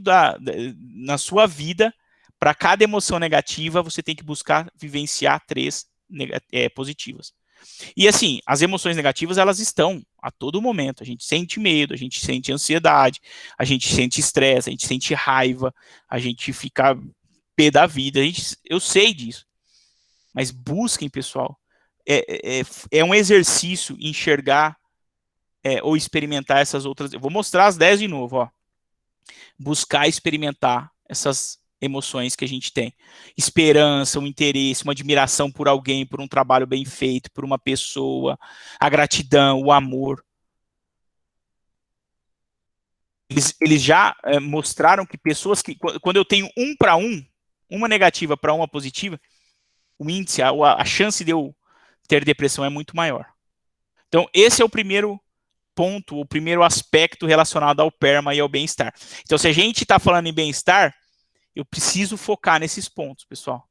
C: na sua vida, para cada emoção negativa, você tem que buscar vivenciar 3 positivas. E assim, as emoções negativas, elas estão a todo momento. A gente sente medo, a gente sente ansiedade, a gente sente estresse, a gente sente raiva, a gente fica pé da vida. Eu sei disso. Mas busquem, pessoal. É um exercício enxergar ou experimentar essas outras. Eu vou mostrar as 10 de novo, ó. Buscar experimentar essas emoções que a gente tem. Esperança, um interesse, uma admiração por alguém, por um trabalho bem feito, por uma pessoa, a gratidão, o amor. Eles já mostraram que pessoas que, quando eu tenho 1 para 1, uma negativa para uma positiva, o índice, a chance de eu ter depressão é muito maior. Então, esse é o primeiro ponto, o primeiro aspecto relacionado ao PERMA e ao bem-estar. Então, se a gente está falando em bem-estar, eu preciso focar nesses pontos, pessoal.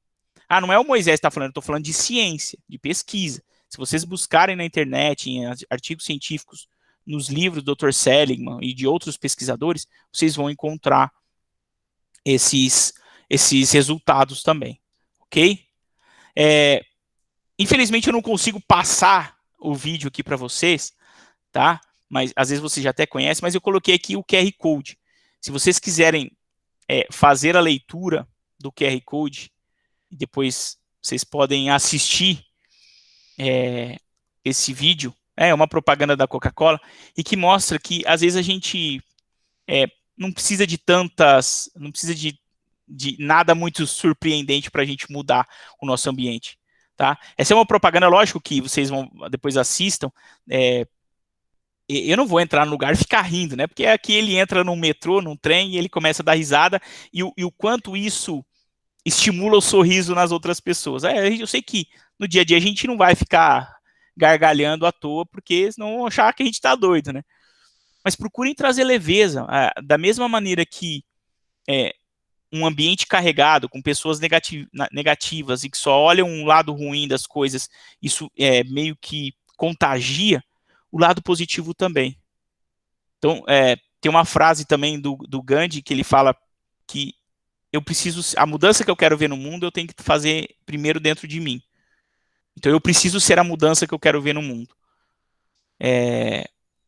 C: Não é o Moisés que está falando, eu estou falando de ciência, de pesquisa. Se vocês buscarem na internet, em artigos científicos, nos livros do Dr. Seligman e de outros pesquisadores, vocês vão encontrar esses resultados também, ok? Infelizmente, eu não consigo passar o vídeo aqui para vocês, tá? Mas às vezes você já até conhece, mas eu coloquei aqui o QR Code. Se vocês quiserem fazer a leitura do QR Code, e depois vocês podem assistir esse vídeo, é uma propaganda da Coca-Cola, e que mostra que às vezes a gente não precisa de não precisa de nada muito surpreendente para a gente mudar o nosso ambiente, tá? Essa é uma propaganda, lógico que vocês vão depois assistam, eu não vou entrar no lugar e ficar rindo, né? Porque aqui ele entra num metrô, num trem, e ele começa a dar risada, e o quanto isso estimula o sorriso nas outras pessoas. Eu sei que no dia a dia a gente não vai ficar gargalhando à toa, porque senão vão achar que a gente está doido, né? Mas procurem trazer leveza, da mesma maneira que um ambiente carregado, com pessoas negativas e que só olham um lado ruim das coisas, isso meio que contagia, o lado positivo também. Então, tem uma frase também do Gandhi que ele fala que a mudança que eu quero ver no mundo, eu tenho que fazer primeiro dentro de mim. Então, eu preciso ser a mudança que eu quero ver no mundo.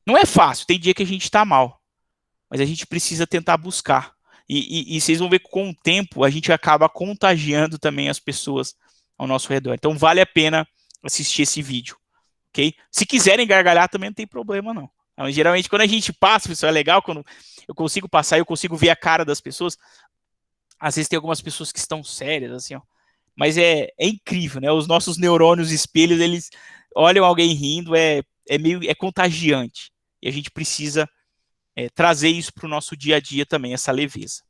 C: Não é fácil, tem dia que a gente está mal, mas a gente precisa tentar buscar. E vocês vão ver que com o tempo a gente acaba contagiando também as pessoas ao nosso redor. Então, vale a pena assistir esse vídeo. Okay? Se quiserem gargalhar também não tem problema não. Então, geralmente quando a gente passa, pessoal, é legal quando eu consigo passar, eu consigo ver a cara das pessoas. Às vezes tem algumas pessoas que estão sérias, assim, ó. Mas é incrível, né? Os nossos neurônios espelhos, eles olham alguém rindo, é contagiante. E a gente precisa trazer isso para o nosso dia a dia também, essa leveza.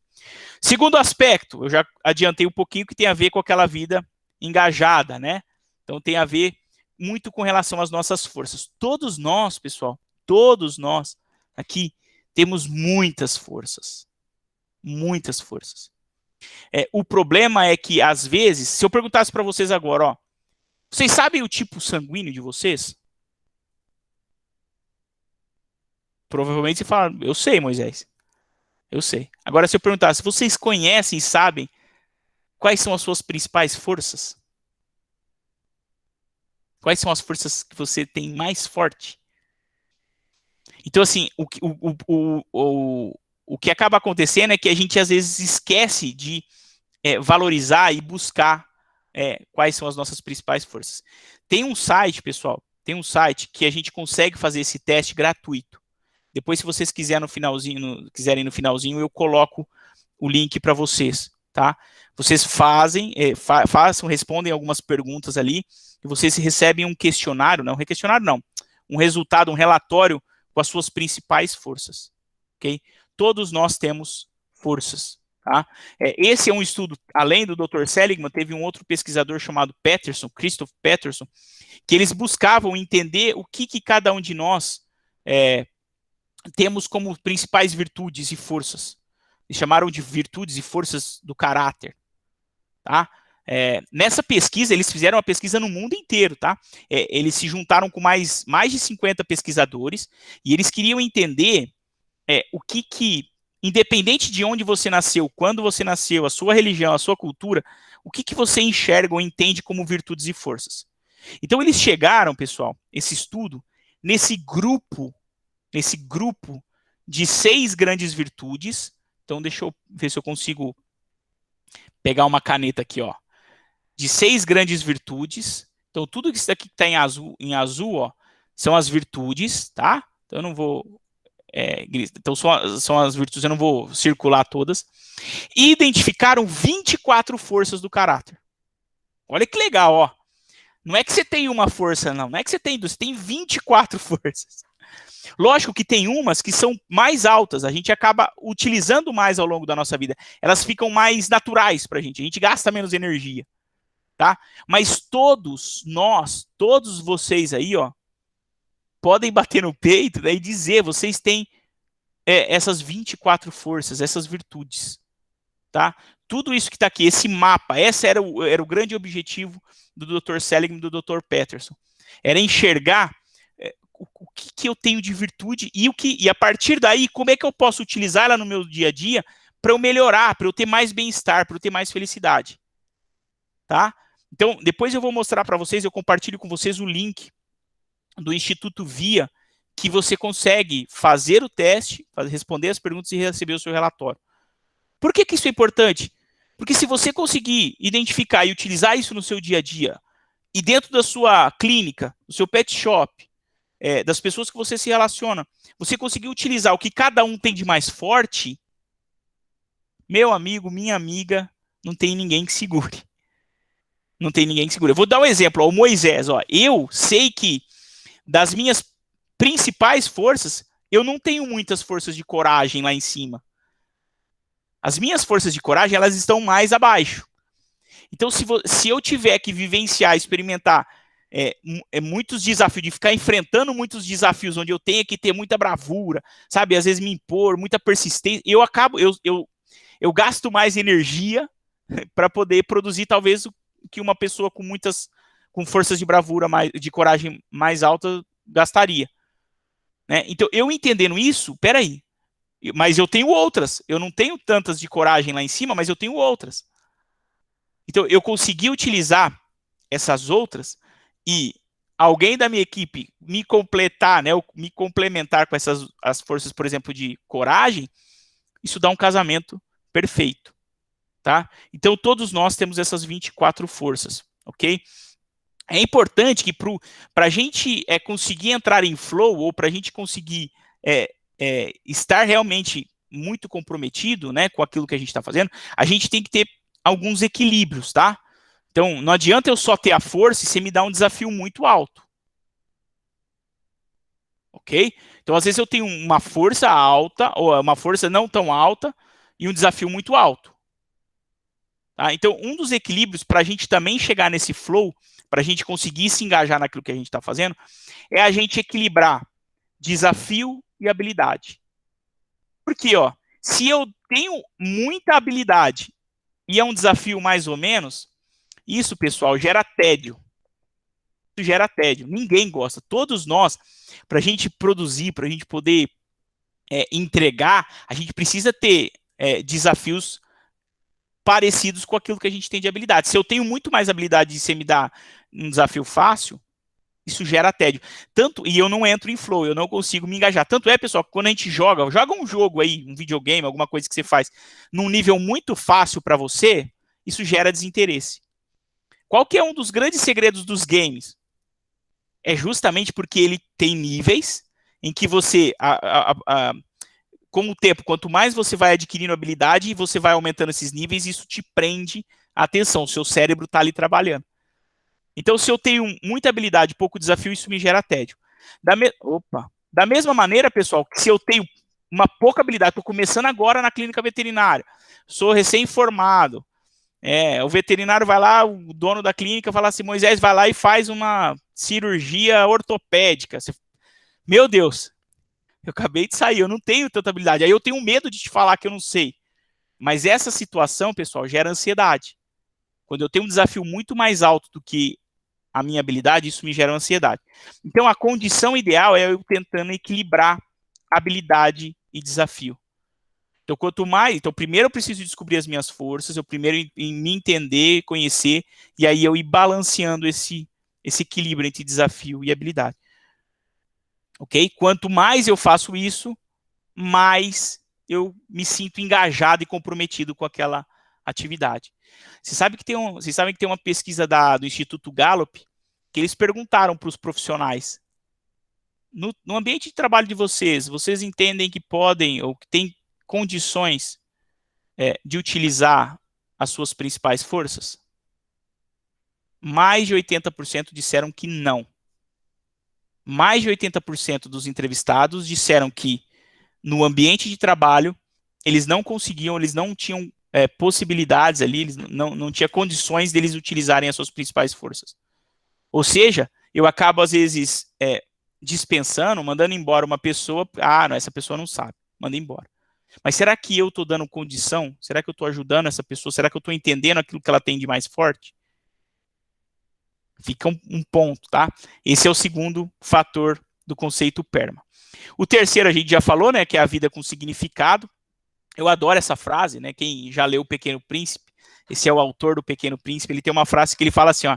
C: Segundo aspecto, eu já adiantei um pouquinho, que tem a ver com aquela vida engajada, né? Então tem a ver muito com relação às nossas forças. Todos nós, pessoal, todos nós aqui temos muitas forças. Muitas forças. O problema é que, às vezes, se eu perguntasse para vocês agora, ó, vocês sabem o tipo sanguíneo de vocês? Provavelmente você fala, eu sei, Moisés. Eu sei. Agora, se eu perguntasse, vocês conhecem e sabem quais são as suas principais forças? Quais são as forças que você tem mais forte? Então, assim, o que acaba acontecendo é que a gente, às vezes, esquece de valorizar e buscar quais são as nossas principais forças. Tem um site, pessoal, que a gente consegue fazer esse teste gratuito. Depois, se vocês quiserem no finalzinho, eu coloco o link para vocês, tá? Vocês respondem algumas perguntas ali, e vocês recebem um questionário, um resultado, um relatório com as suas principais forças, ok? Todos nós temos forças, tá? Esse é um estudo, além do Dr. Seligman, teve um outro pesquisador chamado Christoph Peterson, que eles buscavam entender o que cada um de nós temos como principais virtudes e forças. Eles chamaram de virtudes e forças do caráter, tá? Nessa pesquisa, eles fizeram uma pesquisa no mundo inteiro, tá? Eles se juntaram com mais de 50 pesquisadores, e eles queriam entender o que, independente de onde você nasceu, quando você nasceu, a sua religião, a sua cultura, o que você enxerga ou entende como virtudes e forças. Então, eles chegaram, pessoal, esse estudo, nesse grupo de 6 grandes virtudes. Então, deixa eu ver se eu consigo pegar uma caneta aqui, ó. De 6 grandes virtudes. Então, tudo isso daqui que está em azul, ó, são as virtudes, tá? Então, eu não vou... então, são as virtudes, eu não vou circular todas. E identificaram 24 forças do caráter. Olha que legal, ó. Não é que você tem uma força, não. Não é que você tem 2, você tem 24 forças. Lógico que tem umas que são mais altas, a gente acaba utilizando mais ao longo da nossa vida. Elas ficam mais naturais pra gente, a gente gasta menos energia, tá? Mas todos nós, todos vocês aí, ó, podem bater no peito, né, e dizer, vocês têm essas 24 forças, essas virtudes, tá? Tudo isso que está aqui, esse mapa, esse era o grande objetivo do Dr. Seligman e do Dr. Peterson. Era enxergar o que eu tenho de virtude e a partir daí, como é que eu posso utilizar ela no meu dia a dia para eu melhorar, para eu ter mais bem-estar, para eu ter mais felicidade. Tá? Então, depois eu vou mostrar para vocês, eu compartilho com vocês o link do Instituto VIA, que você consegue fazer o teste, responder as perguntas e receber o seu relatório. Por que isso é importante? Porque se você conseguir identificar e utilizar isso no seu dia a dia, e dentro da sua clínica, do seu pet shop, das pessoas que você se relaciona, você conseguir utilizar o que cada um tem de mais forte, meu amigo, minha amiga, não tem ninguém que segure. Não tem ninguém que segure. Eu vou dar um exemplo, ó, o Moisés. Ó, eu sei que das minhas principais forças, eu não tenho muitas forças de coragem lá em cima. As minhas forças de coragem, elas estão mais abaixo. Então, se eu tiver que vivenciar, experimentar muitos desafios, de ficar enfrentando muitos desafios, onde eu tenho que ter muita bravura, sabe, às vezes me impor, muita persistência, eu gasto mais energia para poder produzir talvez o que uma pessoa com forças de bravura, de coragem mais alta gastaria. Né? Então, eu entendendo isso, peraí, mas eu tenho outras, eu não tenho tantas de coragem lá em cima, mas eu tenho outras. Então, eu consegui utilizar essas outras e alguém da minha equipe me completar, né, me complementar com as forças, por exemplo, de coragem, isso dá um casamento perfeito, tá? Então, todos nós temos essas 24 forças, ok? É importante que para a gente conseguir entrar em flow, ou para a gente conseguir estar realmente muito comprometido, né, com aquilo que a gente está fazendo, a gente tem que ter alguns equilíbrios, tá? Então, não adianta eu só ter a força e você me dar um desafio muito alto. ok? Então, às vezes eu tenho uma força alta, ou uma força não tão alta, e um desafio muito alto. Tá? Então, um dos equilíbrios para a gente também chegar nesse flow, para a gente conseguir se engajar naquilo que a gente está fazendo, é a gente equilibrar desafio e habilidade. Porque, ó, se eu tenho muita habilidade e é um desafio mais ou menos, isso, pessoal, gera tédio. Isso gera tédio. Ninguém gosta. Todos nós, para a gente produzir, para a gente poder entregar, a gente precisa ter desafios parecidos com aquilo que a gente tem de habilidade. Se eu tenho muito mais habilidade e você me dá um desafio fácil, isso gera tédio. E eu não entro em flow, eu não consigo me engajar. Tanto é, pessoal, que quando a gente joga um jogo aí, um videogame, alguma coisa que você faz, num nível muito fácil para você, isso gera desinteresse. Qual que é um dos grandes segredos dos games? É justamente porque ele tem níveis em que você, com o tempo, quanto mais você vai adquirindo habilidade, você vai aumentando esses níveis, isso te prende a atenção, o seu cérebro está ali trabalhando. Então, se eu tenho muita habilidade, pouco desafio, isso me gera tédio. Da mesma maneira, pessoal, que se eu tenho uma pouca habilidade, estou começando agora na clínica veterinária, sou recém-formado, o veterinário vai lá, o dono da clínica fala assim, Moisés, vai lá e faz uma cirurgia ortopédica. Meu Deus, eu acabei de sair, eu não tenho tanta habilidade. Aí eu tenho medo de te falar que eu não sei. Mas essa situação, pessoal, gera ansiedade. Quando eu tenho um desafio muito mais alto do que a minha habilidade, isso me gera ansiedade. Então, a condição ideal é eu tentando equilibrar habilidade e desafio. Então, primeiro eu preciso descobrir as minhas forças, eu primeiro em me entender, conhecer, e aí eu ir balanceando esse equilíbrio entre desafio e habilidade. Ok? Quanto mais eu faço isso, mais eu me sinto engajado e comprometido com aquela atividade. Vocês sabem que tem uma pesquisa do Instituto Gallup que eles perguntaram para os profissionais no ambiente de trabalho de vocês entendem que podem ou que têm condições de utilizar as suas principais forças? Mais de 80% disseram que não. Mais de 80% dos entrevistados disseram que no ambiente de trabalho eles não conseguiam, eles não tinham possibilidades ali, eles não tinham condições deles utilizarem as suas principais forças. Ou seja, eu acabo às vezes dispensando, mandando embora uma pessoa, não, essa pessoa não sabe, manda embora. Mas será que eu estou dando condição? Será que eu estou ajudando essa pessoa? Será que eu estou entendendo aquilo que ela tem de mais forte? Fica um ponto, tá? Esse é o segundo fator do conceito PERMA. O terceiro a gente já falou, né, que é a vida com significado. Eu adoro essa frase, né? Quem já leu O Pequeno Príncipe, esse é o autor do Pequeno Príncipe, ele tem uma frase que ele fala assim, ó: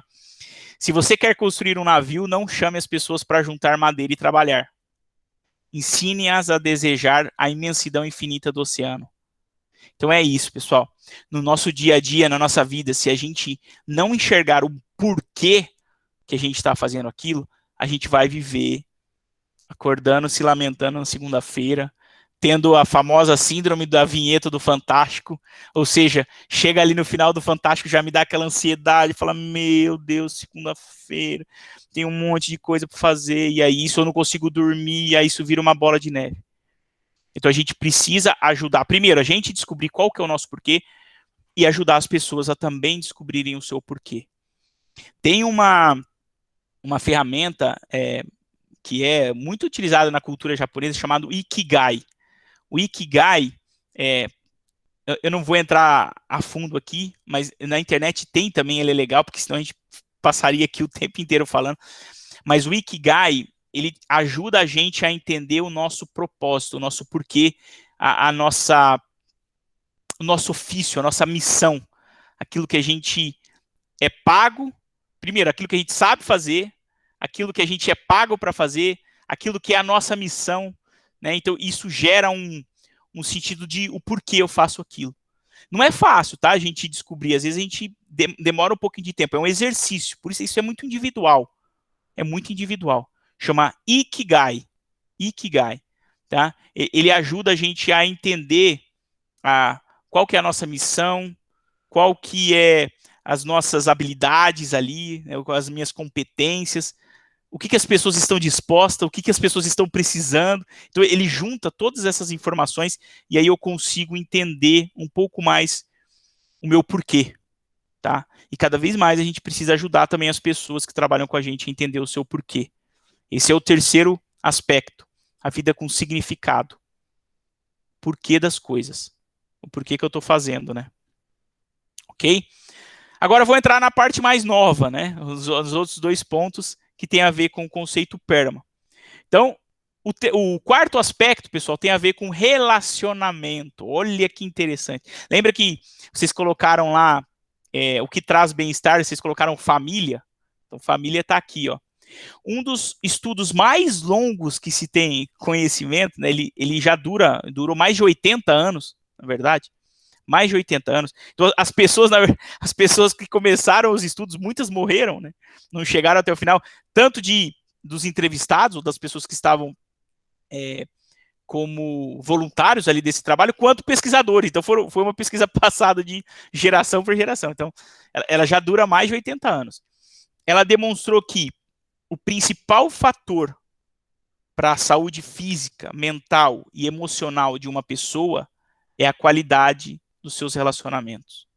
C: se você quer construir um navio, não chame as pessoas para juntar madeira e trabalhar. Ensine-as a desejar a imensidão infinita do oceano. Então é isso, pessoal. No nosso dia a dia, na nossa vida, se a gente não enxergar o porquê que a gente está fazendo aquilo, a gente vai viver acordando, se lamentando na segunda-feira, tendo a famosa síndrome da vinheta do Fantástico, ou seja, chega ali no final do Fantástico, já me dá aquela ansiedade, fala, meu Deus, segunda-feira, tem um monte de coisa para fazer, e aí isso eu não consigo dormir, e aí isso vira uma bola de neve. Então a gente precisa ajudar, primeiro, a gente descobrir qual que é o nosso porquê, e ajudar as pessoas a também descobrirem o seu porquê. Tem uma ferramenta que é muito utilizada na cultura japonesa, chamado Ikigai. O Ikigai, eu não vou entrar a fundo aqui, mas na internet tem também, ele é legal, porque senão a gente passaria aqui o tempo inteiro falando. Mas o Ikigai, ele ajuda a gente a entender o nosso propósito, o nosso porquê, o nosso ofício, a nossa missão, aquilo que a gente é pago, primeiro, aquilo que a gente sabe fazer, aquilo que a gente é pago para fazer, aquilo que é a nossa missão, né? Então, isso gera um sentido de o porquê eu faço aquilo. Não é fácil, tá? A gente descobrir, às vezes a gente demora um pouquinho de tempo, é um exercício, por isso é muito individual. É muito individual. Chama Ikigai. Ikigai, tá? Ele ajuda a gente a entender qual que é a nossa missão, qual que é as nossas habilidades ali, né, as minhas competências, o que as pessoas estão dispostas, o que as pessoas estão precisando. Então, ele junta todas essas informações e aí eu consigo entender um pouco mais o meu porquê, tá? E cada vez mais a gente precisa ajudar também as pessoas que trabalham com a gente a entender o seu porquê. Esse é o terceiro aspecto, a vida com significado. Porquê das coisas. O porquê que eu estou fazendo, né? Ok? Agora eu vou entrar na parte mais nova, né? Os outros 2 pontos que tem a ver com o conceito PERMA. Então, o quarto aspecto, pessoal, tem a ver com relacionamento. Olha que interessante. Lembra que vocês colocaram lá o que traz bem-estar, vocês colocaram família? Então, família está aqui, ó. Um dos estudos mais longos que se tem conhecimento, né, ele já durou mais de 80 anos, na verdade. Mais de 80 anos. Então, as pessoas que começaram os estudos, muitas morreram, né? Não chegaram até o final, tanto dos entrevistados, ou das pessoas que estavam como voluntários ali desse trabalho, quanto pesquisadores. Então, foi uma pesquisa passada de geração por geração. Então, ela já dura mais de 80 anos. Ela demonstrou que o principal fator para a saúde física, mental e emocional de uma pessoa é a qualidade dos seus relacionamentos.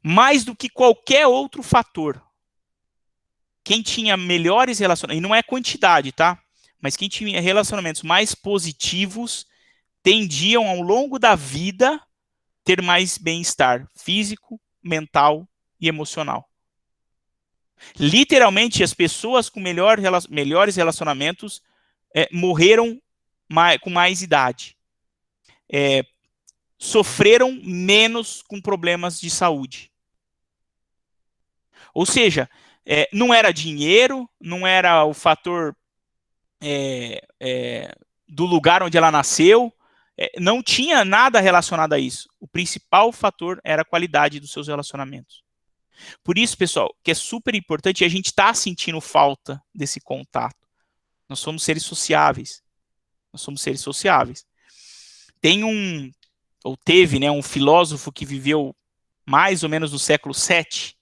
C: Mais do que qualquer outro fator, quem tinha melhores relacionamentos, e não é quantidade, tá? Mas quem tinha relacionamentos mais positivos tendiam ao longo da vida ter mais bem-estar físico, mental e emocional. Literalmente, as pessoas com melhores relacionamentos morreram com mais idade. Sofreram menos com problemas de saúde. Ou seja, não era dinheiro, não era o fator do lugar onde ela nasceu, não tinha nada relacionado a isso. O principal fator era a qualidade dos seus relacionamentos. Por isso, pessoal, que é super importante, a gente está sentindo falta desse contato. Nós somos seres sociáveis. Teve, né, um filósofo que viveu mais ou menos no século VII,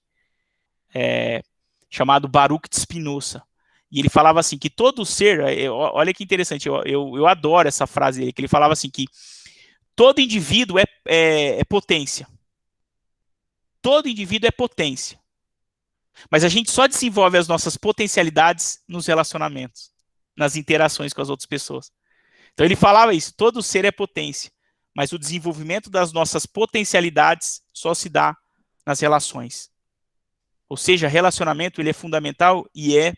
C: chamado Baruch de Spinoza. E ele falava assim, que todo ser, olha que interessante, eu adoro essa frase dele, que ele falava assim, que todo indivíduo é potência. Todo indivíduo é potência. Mas a gente só desenvolve as nossas potencialidades nos relacionamentos, nas interações com as outras pessoas. Então ele falava isso, todo ser é potência, mas o desenvolvimento das nossas potencialidades só se dá nas relações. Ou seja, relacionamento ele é fundamental e é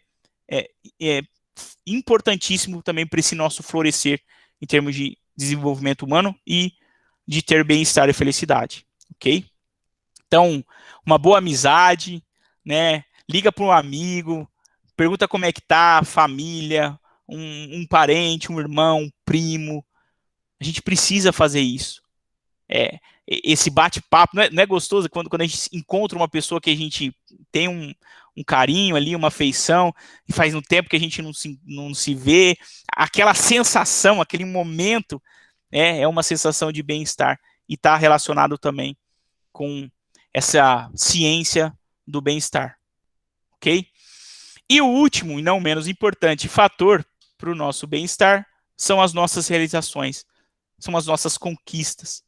C: importantíssimo também para esse nosso florescer em termos de desenvolvimento humano e de ter bem-estar e felicidade, ok? Então, uma boa amizade, né? Liga para um amigo, pergunta como é que tá a família, um parente, um irmão, um primo. A gente precisa fazer isso. Esse bate-papo, não é gostoso quando a gente encontra uma pessoa que a gente tem um carinho ali, uma afeição, e faz um tempo que a gente não se vê, aquela sensação, aquele momento, é uma sensação de bem-estar, e está relacionado também com essa ciência do bem-estar, ok? E o último, e não menos importante, fator para o nosso bem-estar são as nossas realizações, são as nossas conquistas.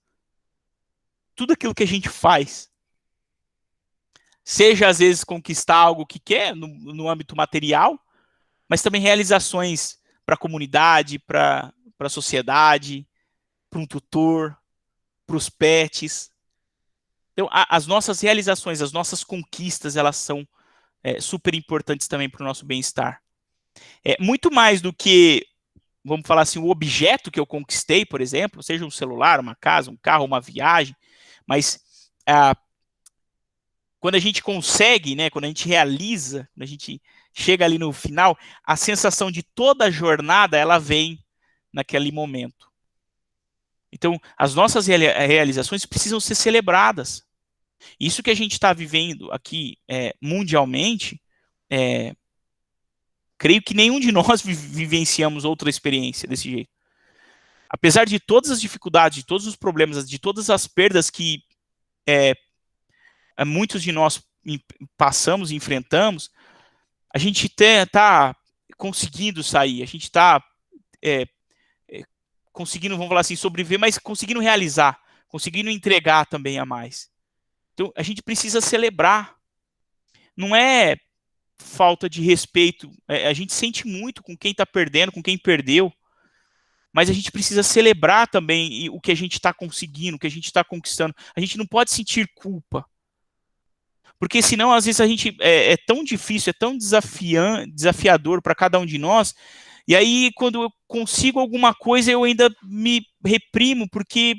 C: Tudo aquilo que a gente faz, seja às vezes conquistar algo que quer no âmbito material, mas também realizações para a comunidade, para a sociedade, para um tutor, para os pets. Então, as nossas realizações, as nossas conquistas, elas são super importantes também para o nosso bem-estar. Muito mais do que, vamos falar assim, o objeto que eu conquistei, por exemplo, seja um celular, uma casa, um carro, uma viagem, mas quando a gente consegue, né, quando a gente realiza, quando a gente chega ali no final, a sensação de toda a jornada, ela vem naquele momento. Então, as nossas realizações precisam ser celebradas. Isso que a gente está vivendo aqui mundialmente, creio que nenhum de nós vivenciamos outra experiência desse jeito. Apesar de todas as dificuldades, de todos os problemas, de todas as perdas que muitos de nós passamos e enfrentamos, a gente está conseguindo sair, a gente está conseguindo, vamos falar assim, sobreviver, mas conseguindo realizar, conseguindo entregar também a mais. Então, a gente precisa celebrar. Não é falta de respeito, a gente sente muito com quem está perdendo, com quem perdeu, mas a gente precisa celebrar também o que a gente está conseguindo, o que a gente está conquistando. A gente não pode sentir culpa, porque senão às vezes a gente é tão difícil, é tão desafiador para cada um de nós, e aí quando eu consigo alguma coisa eu ainda me reprimo, porque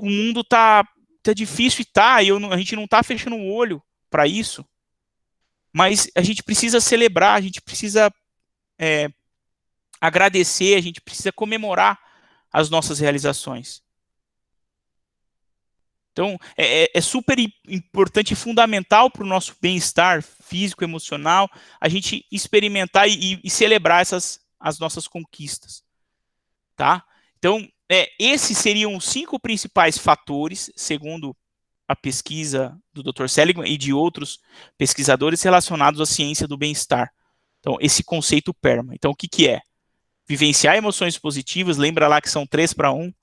C: o mundo tá difícil e a gente não está fechando o olho para isso. Mas a gente precisa celebrar, a gente precisa agradecer, a gente precisa comemorar as nossas realizações. Então, é super importante e fundamental para o nosso bem-estar físico, emocional, a gente experimentar e celebrar as nossas conquistas. Tá? Então, esses seriam os 5 principais fatores, segundo a pesquisa do Dr. Seligman e de outros pesquisadores relacionados à ciência do bem-estar. Então, esse conceito PERMA. Então, o que é? Vivenciar emoções positivas, lembra lá que são 3 para 1,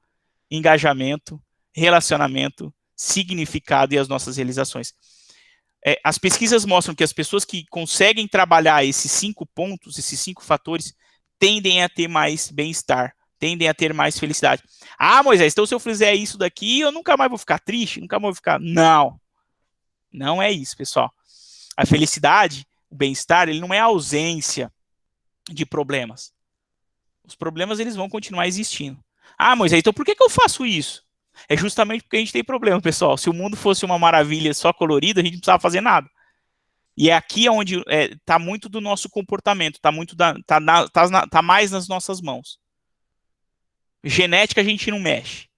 C: engajamento, relacionamento, significado e as nossas realizações. As pesquisas mostram que as pessoas que conseguem trabalhar esses 5 pontos, esses 5 fatores, tendem a ter mais bem-estar, tendem a ter mais felicidade. Ah, Moisés, então se eu fizer isso daqui, eu nunca mais vou ficar triste, nunca mais vou ficar... Não, não é isso, pessoal. A felicidade, o bem-estar, ele não é a ausência de problemas. Os problemas, eles vão continuar existindo. Ah, Moisés, então por que eu faço isso? É justamente porque a gente tem problema, pessoal. Se o mundo fosse uma maravilha só colorida, a gente não precisava fazer nada. E é aqui onde está muito do nosso comportamento, tá mais nas nossas mãos. Genética a gente não mexe.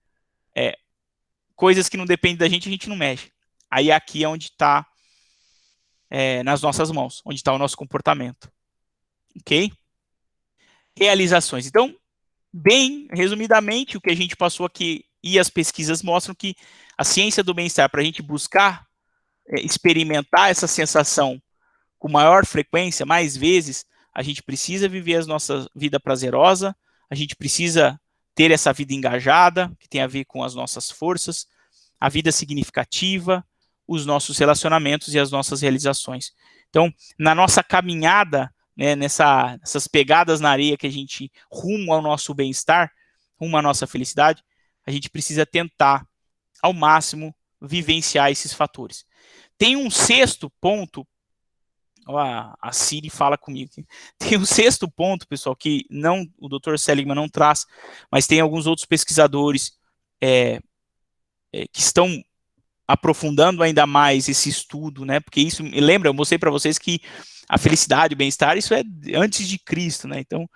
C: Coisas que não dependem da gente não mexe. Aí aqui é onde está nas nossas mãos, onde está o nosso comportamento. Ok? Realizações. Então, bem resumidamente, o que a gente passou aqui e as pesquisas mostram que a ciência do bem-estar, para a gente buscar experimentar essa sensação com maior frequência, mais vezes, a gente precisa viver a nossa vida prazerosa, a gente precisa ter essa vida engajada, que tem a ver com as nossas forças, a vida significativa, os nossos relacionamentos e as nossas realizações. Então, na nossa caminhada, né, nessas pegadas na areia que a gente rumo ao nosso bem-estar, rumo à nossa felicidade, a gente precisa tentar, ao máximo, vivenciar esses fatores. Tem um 6º ponto, a Siri fala comigo. Tem um 6º ponto, pessoal, que o Dr. Seligman não traz, mas tem alguns outros pesquisadores que estão aprofundando ainda mais esse estudo, né? Porque isso, lembra, eu mostrei para vocês que a felicidade, o bem-estar, isso é antes de Cristo, né? Então,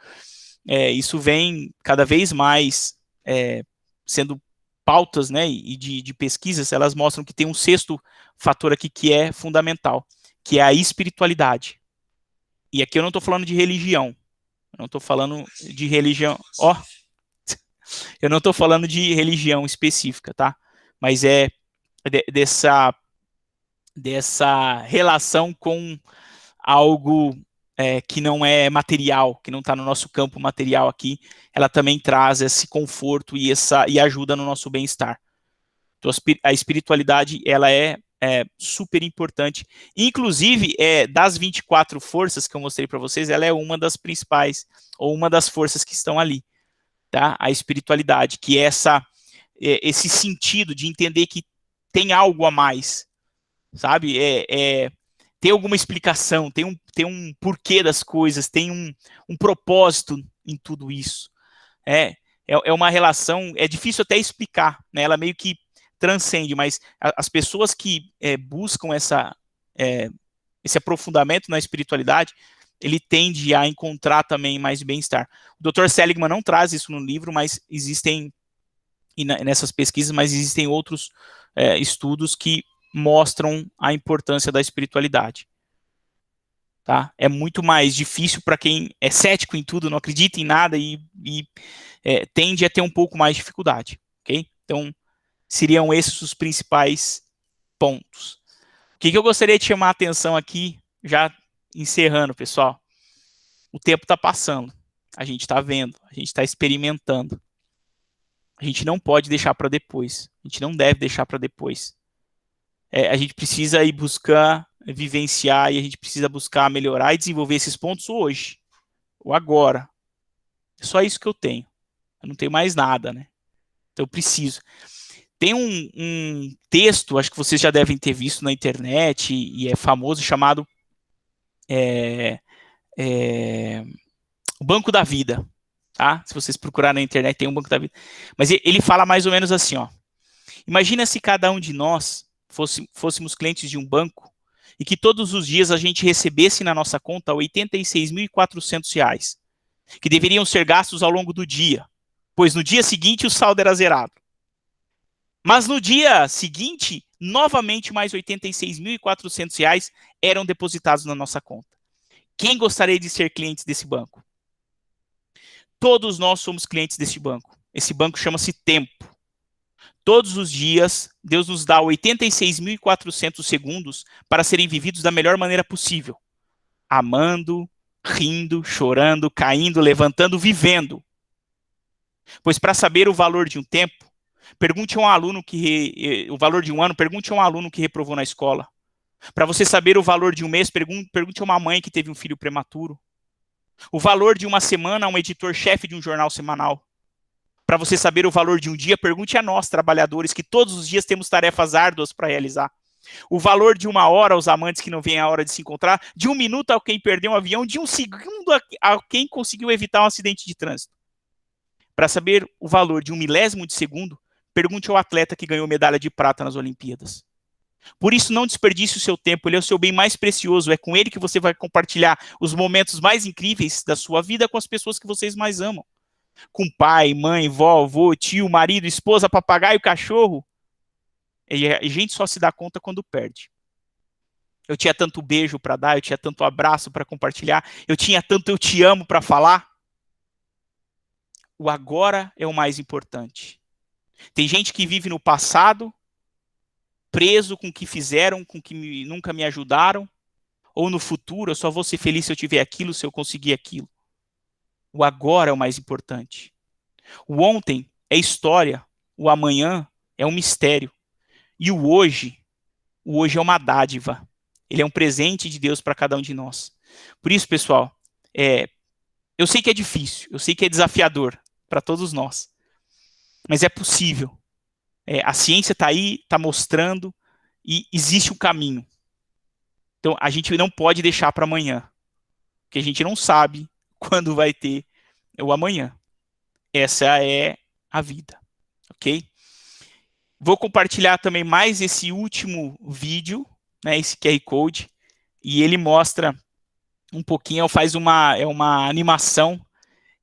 C: isso vem cada vez mais sendo pautas, né, e de pesquisas, elas mostram que tem um 6º fator aqui que é fundamental, que é a espiritualidade. E aqui eu não estou falando de religião, eu não estou falando de religião, eu não estou falando de religião específica, tá? Mas dessa relação com algo que não é material, que não está no nosso campo material aqui, ela também traz esse conforto e ajuda no nosso bem-estar. Então, a espiritualidade, ela é super importante. Inclusive, das 24 forças que eu mostrei para vocês, ela é uma das principais, ou uma das forças que estão ali, tá? A espiritualidade, que é esse sentido de entender que tem algo a mais, sabe? Tem alguma explicação, tem um porquê das coisas, tem um propósito em tudo isso. É uma relação, é difícil até explicar, né? Ela meio que transcende, mas as pessoas que buscam esse aprofundamento na espiritualidade, ele tende a encontrar também mais bem-estar. O Dr. Seligman não traz isso no livro, mas existem, nessas pesquisas, mas existem outros estudos que mostram a importância da espiritualidade. Tá? É muito mais difícil para quem é cético em tudo, não acredita em nada e tende a ter um pouco mais de dificuldade. Okay? Então, seriam esses os principais pontos. O que eu gostaria de chamar a atenção aqui já encerrando, pessoal, o tempo está passando, a gente está vendo, a gente está experimentando. A gente não pode deixar para depois, a gente não deve deixar para depois. A gente precisa ir buscar vivenciar e a gente precisa buscar melhorar e desenvolver esses pontos hoje, ou agora. É só isso que eu tenho. Eu não tenho mais nada, né? Então eu preciso. Tem um texto, acho que vocês já devem ter visto na internet, e é famoso, chamado O Banco da Vida. Tá? Se vocês procurarem na internet, tem um Banco da Vida. Mas ele fala mais ou menos assim, ó. Imagina se cada um de nós fôssemos clientes de um banco e que todos os dias a gente recebesse na nossa conta R$ 86.400, que deveriam ser gastos ao longo do dia, pois no dia seguinte o saldo era zerado. Mas no dia seguinte, novamente mais R$ 86.400 eram depositados na nossa conta. Quem gostaria de ser cliente desse banco? Todos nós somos clientes desse banco. Esse banco chama-se tempo. Todos os dias, Deus nos dá 86.400 segundos para serem vividos da melhor maneira possível. Amando, rindo, chorando, caindo, levantando, vivendo. Pois para saber o valor de um tempo, pergunte a um aluno o valor de um ano, pergunte a um aluno que reprovou na escola. Para você saber o valor de um mês, pergunte a uma mãe que teve um filho prematuro. O valor de uma semana a um editor-chefe de um jornal semanal. Para você saber o valor de um dia, pergunte a nós, trabalhadores, que todos os dias temos tarefas árduas para realizar. O valor de uma hora aos amantes que não veem a hora de se encontrar, de um minuto a quem perdeu um avião, de um segundo a quem conseguiu evitar um acidente de trânsito. Para saber o valor de um milésimo de segundo, pergunte ao atleta que ganhou medalha de prata nas Olimpíadas. Por isso, não desperdice o seu tempo, ele é o seu bem mais precioso, é com ele que você vai compartilhar os momentos mais incríveis da sua vida com as pessoas que vocês mais amam. Com pai, mãe, vó, avô, tio, marido, esposa, papagaio, cachorro. E a gente só se dá conta quando perde. Eu tinha tanto beijo para dar, eu tinha tanto abraço para compartilhar, eu tinha tanto eu te amo para falar. O agora é o mais importante. Tem gente que vive no passado, preso com o que fizeram, com o que nunca me ajudaram, ou no futuro, eu só vou ser feliz se eu tiver aquilo, se eu conseguir aquilo. O agora é o mais importante. O ontem é história, o amanhã é um mistério. E o hoje é uma dádiva. Ele é um presente de Deus para cada um de nós. Por isso, pessoal, eu sei que é difícil, eu sei que é desafiador para todos nós, mas é possível. A ciência está aí, está mostrando, e existe um caminho. Então, a gente não pode deixar para amanhã, porque a gente não sabe quando vai ter o amanhã. Essa é a vida, ok? Vou compartilhar também mais esse último vídeo, né, esse QR Code, e ele mostra um pouquinho, faz uma animação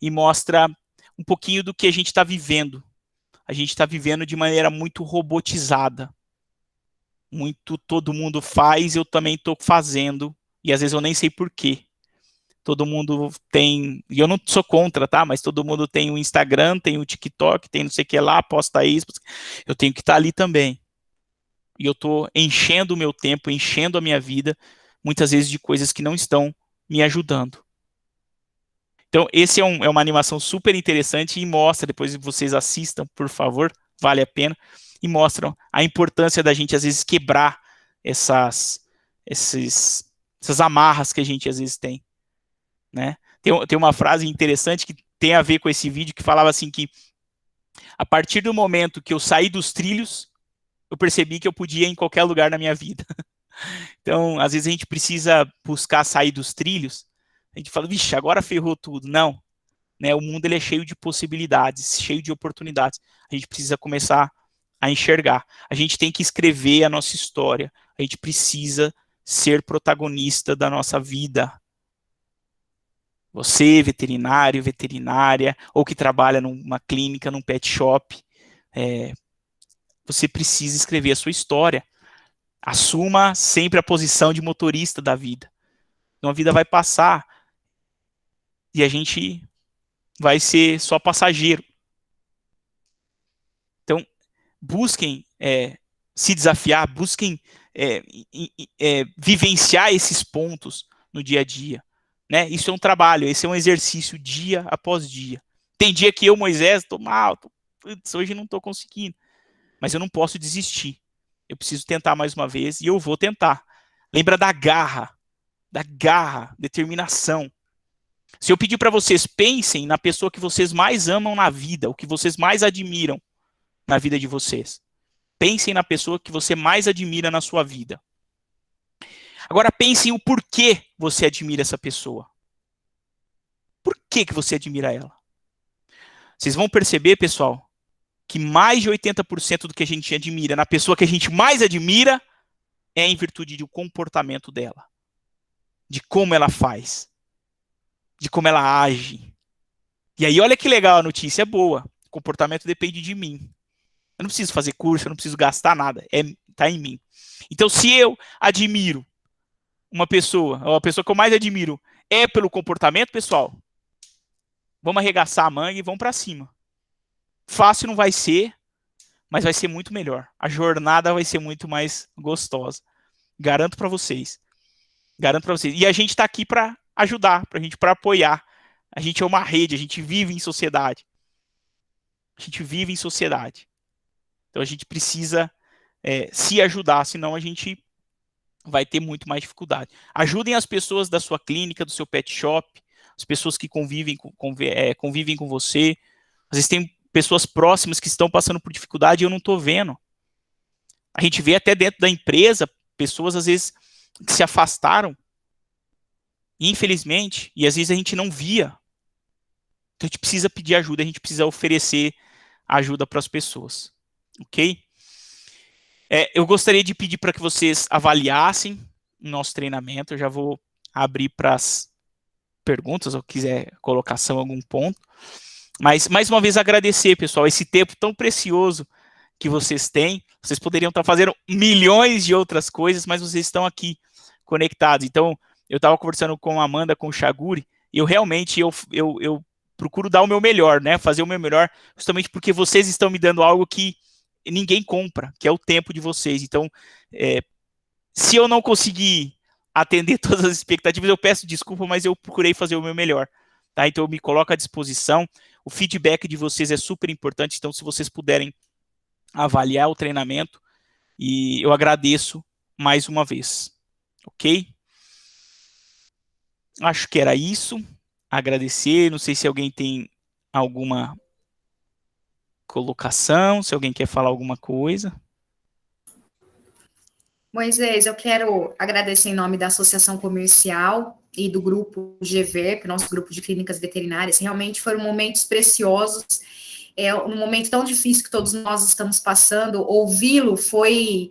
C: e mostra um pouquinho do que a gente está vivendo. A gente está vivendo de maneira muito robotizada. Muito todo mundo faz, eu também estou fazendo, e às vezes eu nem sei por quê. Todo mundo tem, e eu não sou contra, tá? Mas todo mundo tem o Instagram, tem o TikTok, tem não sei o que lá, posta isso. Eu tenho que estar ali também. E eu estou enchendo o meu tempo, enchendo a minha vida, muitas vezes de coisas que não estão me ajudando. Então, esse é uma animação super interessante e mostra, depois vocês assistam, por favor, vale a pena, e mostram a importância da gente, às vezes, quebrar essas amarras que a gente, às vezes, tem. Né? Tem uma frase interessante que tem a ver com esse vídeo, que falava assim que a partir do momento que eu saí dos trilhos, eu percebi que eu podia ir em qualquer lugar na minha vida. Então, às vezes a gente precisa buscar sair dos trilhos, a gente fala, vixe, agora ferrou tudo. Não, né? O mundo ele é cheio de possibilidades, cheio de oportunidades. A gente precisa começar a enxergar. A gente tem que escrever a nossa história. A gente precisa ser protagonista da nossa vida. Você, veterinário, veterinária, ou que trabalha numa clínica, num pet shop, você precisa escrever a sua história. Assuma sempre a posição de motorista da vida. Então a vida vai passar e a gente vai ser só passageiro. Então, busquem se desafiar, busquem vivenciar esses pontos no dia a dia, né? Isso é um trabalho, esse é um exercício dia após dia. Tem dia que eu, Moisés, estou mal, hoje não estou conseguindo, mas eu não posso desistir. Eu preciso tentar mais uma vez e eu vou tentar. Lembra da garra, determinação. Se eu pedir para vocês, pensem na pessoa que vocês mais amam na vida, o que vocês mais admiram na vida de vocês. Pensem na pessoa que você mais admira na sua vida. Agora pensem o porquê você admira essa pessoa. Por que você admira ela? Vocês vão perceber, pessoal, que mais de 80% do que a gente admira na pessoa que a gente mais admira é em virtude do comportamento dela. De como ela faz. De como ela age. E aí, olha que legal, a notícia é boa. O comportamento depende de mim. Eu não preciso fazer curso, eu não preciso gastar nada. Tá em mim. Então, se eu admiro uma pessoa, ou a pessoa que eu mais admiro é pelo comportamento, pessoal, vamos arregaçar a manga e vamos para cima. Fácil não vai ser, mas vai ser muito melhor. A jornada vai ser muito mais gostosa. Garanto para vocês. E a gente está aqui para ajudar, para apoiar. A gente é uma rede, a gente vive em sociedade. Então a gente precisa se ajudar, senão a gente vai ter muito mais dificuldade. Ajudem as pessoas da sua clínica, do seu pet shop, as pessoas que convivem com você. Às vezes tem pessoas próximas que estão passando por dificuldade e eu não estou vendo. A gente vê até dentro da empresa, pessoas às vezes que se afastaram, infelizmente, e às vezes a gente não via. Então a gente precisa pedir ajuda, a gente precisa oferecer ajuda para as pessoas. Ok? Eu gostaria de pedir para que vocês avaliassem o nosso treinamento. Eu já vou abrir para as perguntas, ou quiser colocação em algum ponto. Mas, mais uma vez, agradecer, pessoal, esse tempo tão precioso que vocês têm. Vocês poderiam estar fazendo milhões de outras coisas, mas vocês estão aqui conectados. Então, eu estava conversando com a Amanda, com o Chaguri, e eu realmente eu procuro dar o meu melhor, né? Fazer o meu melhor, justamente porque vocês estão me dando algo que ninguém compra, que é o tempo de vocês. Então, se eu não conseguir atender todas as expectativas, eu peço desculpa, mas eu procurei fazer o meu melhor. Tá? Então, eu me coloco à disposição. O feedback de vocês é super importante, então se vocês puderem avaliar o treinamento, e eu agradeço mais uma vez. Ok? Acho que era isso. Agradecer. Não sei se alguém tem alguma colocação, se alguém quer falar alguma coisa.
A: Moisés, eu quero agradecer em nome da Associação Comercial e do grupo GVEP, nosso grupo de clínicas veterinárias. Realmente foram momentos preciosos. Um momento tão difícil que todos nós estamos passando, ouvi-lo foi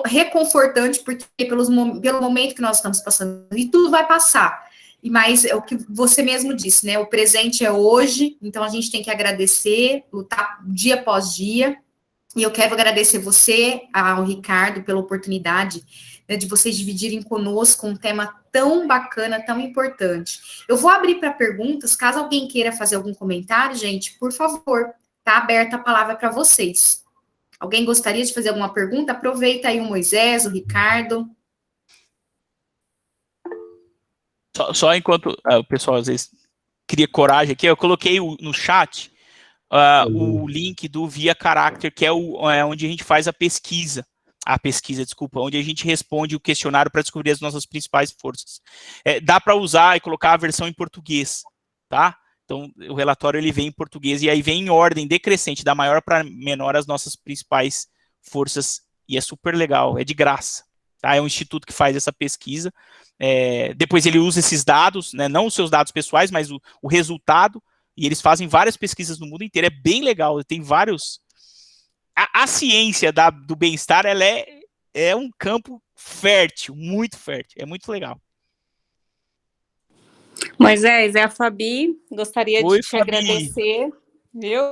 A: reconfortante, porque pelo momento que nós estamos passando, e tudo vai passar. Mas é o que você mesmo disse, né? O presente é hoje, então a gente tem que agradecer, lutar dia após dia. E eu quero agradecer você, ao Ricardo, pela oportunidade, né, de vocês dividirem conosco um tema tão bacana, tão importante. Eu vou abrir para perguntas, caso alguém queira fazer algum comentário, gente, por favor, tá aberta a palavra para vocês. Alguém gostaria de fazer alguma pergunta? Aproveita aí o Moisés, o Ricardo.
C: Só enquanto o pessoal às vezes cria coragem aqui, eu coloquei no chat o link do Via Character, que é onde a gente faz a pesquisa, onde a gente responde o questionário para descobrir as nossas principais forças. Dá para usar e colocar a versão em português, tá? Então, o relatório ele vem em português e aí vem em ordem decrescente, da maior para menor, as nossas principais forças, e é super legal, é de graça. Tá? É um instituto que faz essa pesquisa. Depois ele usa esses dados, né, não os seus dados pessoais, mas o resultado, e eles fazem várias pesquisas no mundo inteiro, é bem legal, tem vários... A ciência do bem-estar, ela é um campo fértil, é muito legal.
D: Moisés, é a Fabi, gostaria
C: Oi,
D: de te
C: Fabi.
D: agradecer, viu,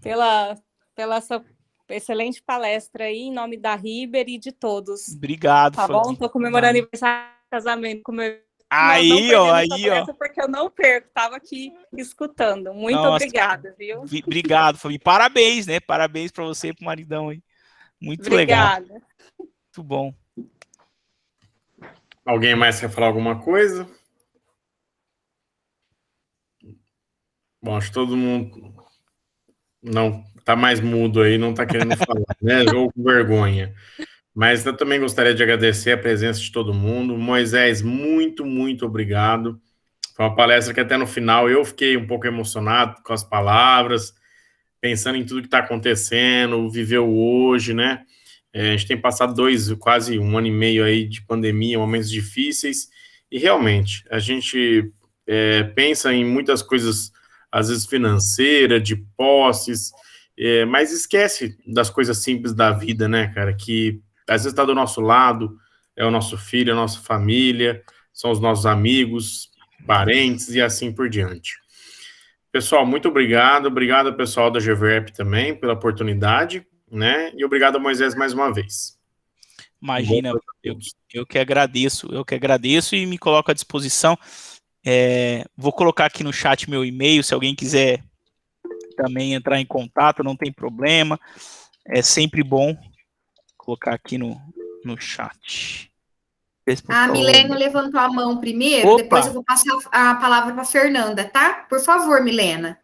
D: pela essa excelente palestra aí, em nome da Riber e de todos.
C: Obrigado,
D: tá
C: Fabi.
D: Bom? Estou comemorando aniversário de casamento com meu...
C: Aí, ó.
D: Porque eu não perco, estava aqui escutando. Muito obrigada, viu?
C: Obrigado, Fabi. Parabéns, né? Parabéns para você e pro maridão aí. Muito legal.
D: Obrigada.
C: Muito bom.
B: Alguém mais quer falar alguma coisa? Bom, acho que todo mundo não tá mais mudo aí, não tá querendo falar, né? Ou com vergonha. Mas eu também gostaria de agradecer a presença de todo mundo. Moisés, muito, muito obrigado. Foi uma palestra que até no final eu fiquei um pouco emocionado com as palavras, pensando em tudo que está acontecendo, viveu hoje, né? A gente tem passado quase um ano e meio aí de pandemia, momentos difíceis, e realmente a gente pensa em muitas coisas, às vezes financeira, de posses, mas esquece das coisas simples da vida, né, cara? Que às vezes está do nosso lado, é o nosso filho, é a nossa família, são os nossos amigos, parentes e assim por diante. Pessoal, muito obrigado. Obrigado, pessoal da GVEP também, pela oportunidade, né? E obrigado a Moisés mais uma vez.
C: Imagina, eu que agradeço e me coloco à disposição. Vou colocar aqui no chat meu e-mail, se alguém quiser também entrar em contato, não tem problema. É sempre bom colocar aqui no chat.
A: A Milena levantou a mão primeiro,
C: Opa!
A: Depois eu vou passar a palavra para a Fernanda, tá? Por favor, Milena.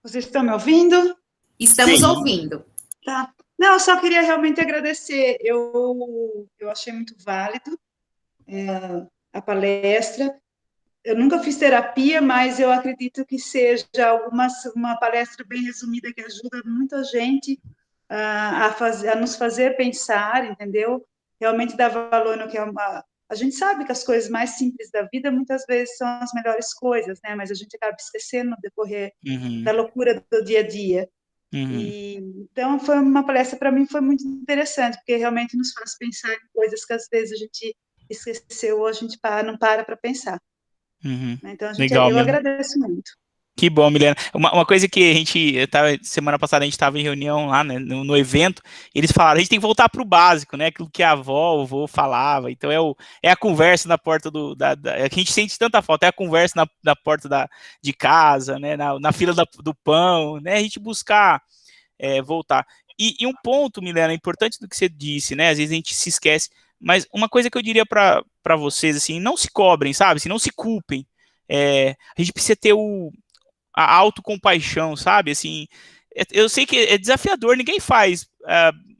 E: Vocês estão me ouvindo?
A: Estamos
C: Sim.
A: ouvindo.
E: Tá. Não, eu só queria realmente agradecer. Eu achei muito válido a palestra. Eu nunca fiz terapia, mas eu acredito que seja uma palestra bem resumida que ajuda muita gente a nos fazer pensar, entendeu? Realmente dar valor no que é a gente sabe que as coisas mais simples da vida muitas vezes são as melhores coisas, né? Mas a gente acaba esquecendo no decorrer da loucura do dia a dia. Então, foi uma palestra, para mim, foi muito interessante, porque realmente nos faz pensar em coisas que às vezes a gente esqueceu ou a gente não para pensar. Então,
C: Legal,
E: eu agradeço muito.
C: Que bom, Milena. Uma coisa que semana passada a gente estava em reunião lá, né, no evento, eles falaram, a gente tem que voltar para o básico, né, aquilo que a avó, o avô falava, então é a conversa na porta a gente sente tanta falta, é a conversa na porta de casa, né, na fila do pão, né, a gente buscar voltar. E um ponto, Milena, importante do que você disse, né, às vezes a gente se esquece, mas uma coisa que eu diria para vocês, assim, não se cobrem, sabe, assim, não se culpem, a gente precisa ter a autocompaixão, sabe? Assim, eu sei que é desafiador, ninguém faz,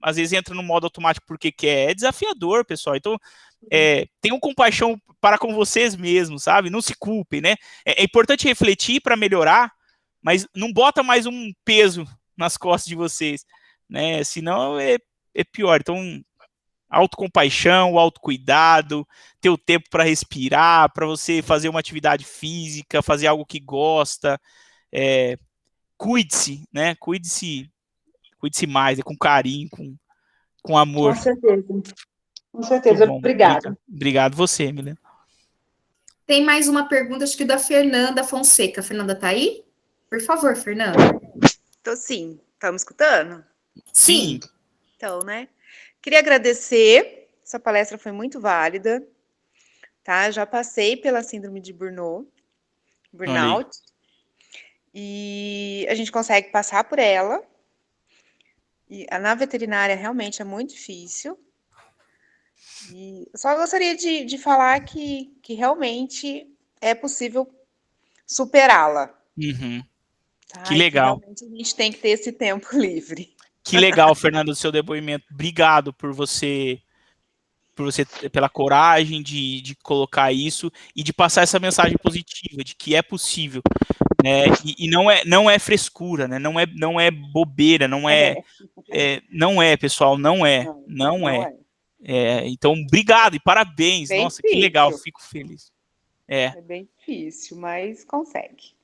C: às vezes entra no modo automático porque quer, é desafiador, pessoal. Então, tenham compaixão para com vocês mesmos, sabe? Não se culpem, né? É importante refletir para melhorar, mas não bota mais um peso nas costas de vocês, né? Senão é pior. Então, autocompaixão, autocuidado, ter o tempo para respirar, para você fazer uma atividade física, fazer algo que gosta, cuide-se, né? Cuide-se mais, com carinho, com amor.
E: Com certeza, obrigada.
C: Obrigado você, Milena.
A: Tem mais uma pergunta, acho que da Fernanda Fonseca. Fernanda, tá aí? Por favor, Fernanda.
F: Tô sim. Tá me escutando?
A: Sim.
F: Então, né? Queria agradecer, essa palestra foi muito válida, tá? Já passei pela síndrome de burnout, e a gente consegue passar por ela, e na veterinária realmente é muito difícil, e eu só gostaria de falar que realmente é possível superá-la. Tá?
C: Que legal.
F: Que realmente a gente tem que ter esse tempo livre.
C: Que legal, Fernanda, do seu depoimento. Obrigado pela coragem de colocar isso e de passar essa mensagem positiva de que é possível, né? E não é frescura, né? Não é bobeira, não é, pessoal, não é. Então, obrigado e parabéns.
F: Bem
C: Nossa,
F: difícil.
C: Que legal, fico feliz.
F: É bem difícil, mas consegue.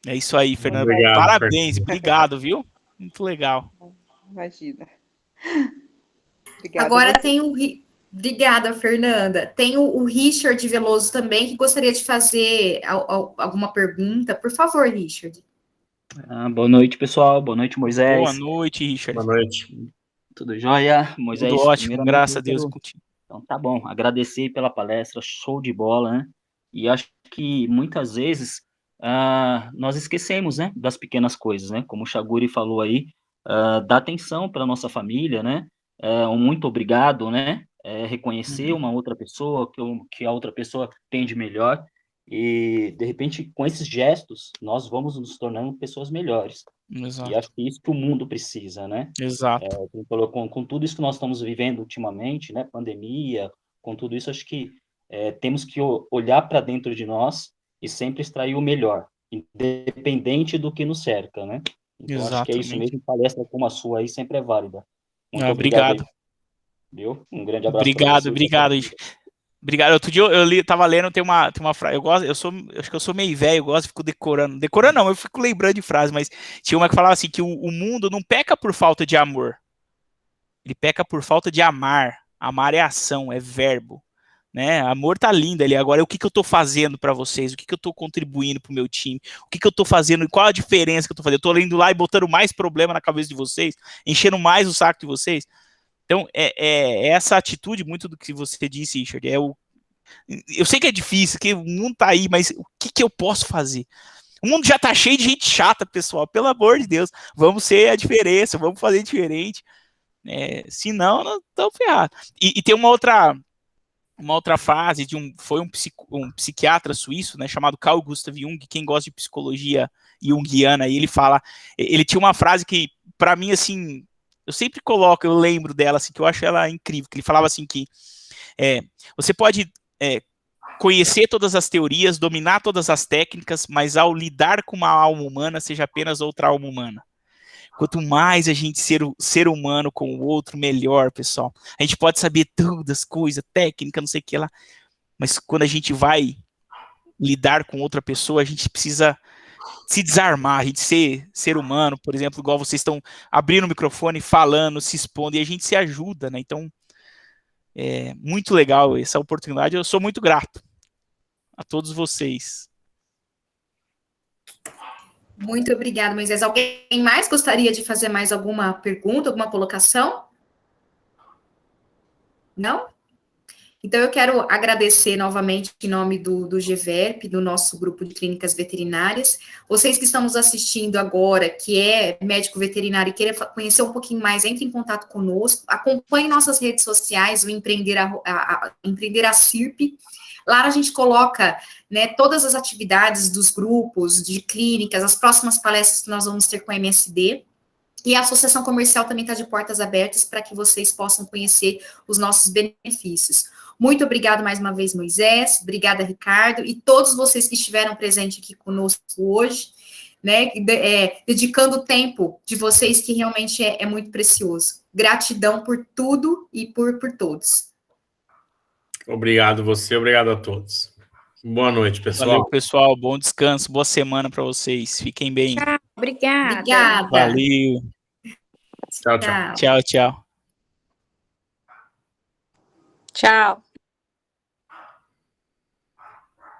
C: É isso aí, Fernanda.
B: Obrigado,
C: Parabéns, obrigado, viu? Muito legal.
F: Imagina. Obrigada.
A: Agora tem Obrigada, Fernanda. Tem o Richard Veloso também, que gostaria de fazer alguma pergunta. Por favor, Richard.
G: Boa noite, pessoal. Boa noite, Moisés.
C: Boa noite, Richard.
B: Boa noite.
G: Tudo jóia? Moisés?
C: Tudo ótimo, graças a Deus.
G: Então, tá bom. Agradecer pela palestra, show de bola, né? E acho que muitas vezes nós esquecemos, né, das pequenas coisas, né? Como o Chaguri falou aí, dar atenção para nossa família, né? um muito obrigado, né? Reconhecer uma outra pessoa, que a outra pessoa tem de melhor, e, de repente, com esses gestos, nós vamos nos tornando pessoas melhores. E acho que é isso que o mundo precisa, né?
C: Exato.
G: Com tudo isso que nós estamos vivendo ultimamente, né? Pandemia, com tudo isso, acho que temos que olhar para dentro de nós e sempre extrair o melhor, independente do que nos cerca, né? Então, acho que é isso
C: Exatamente.
G: mesmo, palestra como a sua aí sempre é válida. Muito obrigado
C: Obrigado.
G: aí, viu? Um grande abraço para
C: Obrigado,
G: você.
C: obrigado. Obrigado. Outro dia tava lendo, tem uma frase, acho que eu sou meio velho, eu gosto, fico decorando. Decorando não, eu fico lembrando de frase, mas tinha uma que falava assim, que o mundo não peca por falta de amor. Ele peca por falta de amar. Amar é ação, é verbo. Né? Amor tá lindo ali. Agora, o que eu tô fazendo para vocês? O que eu tô contribuindo pro meu time? O que eu tô fazendo? Qual a diferença que eu tô fazendo? Eu tô indo lá e botando mais problema na cabeça de vocês? Enchendo mais o saco de vocês? Então, essa atitude, muito do que você disse, Richard, eu sei que é difícil, que o mundo tá aí, mas o que eu posso fazer? O mundo já tá cheio de gente chata, pessoal, pelo amor de Deus, vamos ser a diferença, vamos fazer diferente, senão nós estamos ferrados. E tem uma outra frase foi um psiquiatra suíço, né, chamado Carl Gustav Jung. Quem gosta de psicologia junguiana, ele tinha uma frase que, para mim, assim, eu lembro dela, assim, que eu acho ela incrível, que ele falava assim que você pode conhecer todas as teorias, dominar todas as técnicas, mas ao lidar com uma alma humana, seja apenas outra alma humana. Quanto mais a gente ser humano com o outro, melhor, pessoal. A gente pode saber todas as coisas, técnica, não sei o que lá, mas quando a gente vai lidar com outra pessoa, a gente precisa se desarmar, a gente ser humano, por exemplo, igual vocês estão abrindo o microfone, falando, se expondo, e a gente se ajuda, né? Então, é muito legal essa oportunidade, eu sou muito grato a todos vocês.
A: Muito obrigada, Moisés. Alguém mais gostaria de fazer mais alguma pergunta, alguma colocação? Não? Então, eu quero agradecer novamente em nome do GVERP, do nosso grupo de clínicas veterinárias. Vocês que estão nos assistindo agora, que é médico veterinário e queira conhecer um pouquinho mais, entre em contato conosco, acompanhe nossas redes sociais, o Empreender a CIRP. Lá a gente coloca, né, todas as atividades dos grupos, de clínicas, as próximas palestras que nós vamos ter com a MSD. E a associação comercial também está de portas abertas para que vocês possam conhecer os nossos benefícios. Muito obrigado mais uma vez, Moisés. Obrigada, Ricardo. E todos vocês que estiveram presentes aqui conosco hoje, né, dedicando o tempo de vocês, que realmente é muito precioso. Gratidão por tudo e por todos.
B: Obrigado você, obrigado a todos. Boa noite, pessoal.
C: Valeu, pessoal. Bom descanso, boa semana para vocês. Fiquem bem.
H: Tchau, obrigada.
A: Obrigada.
C: Valeu.
B: Tchau, tchau.
C: Tchau, tchau.
D: Tchau.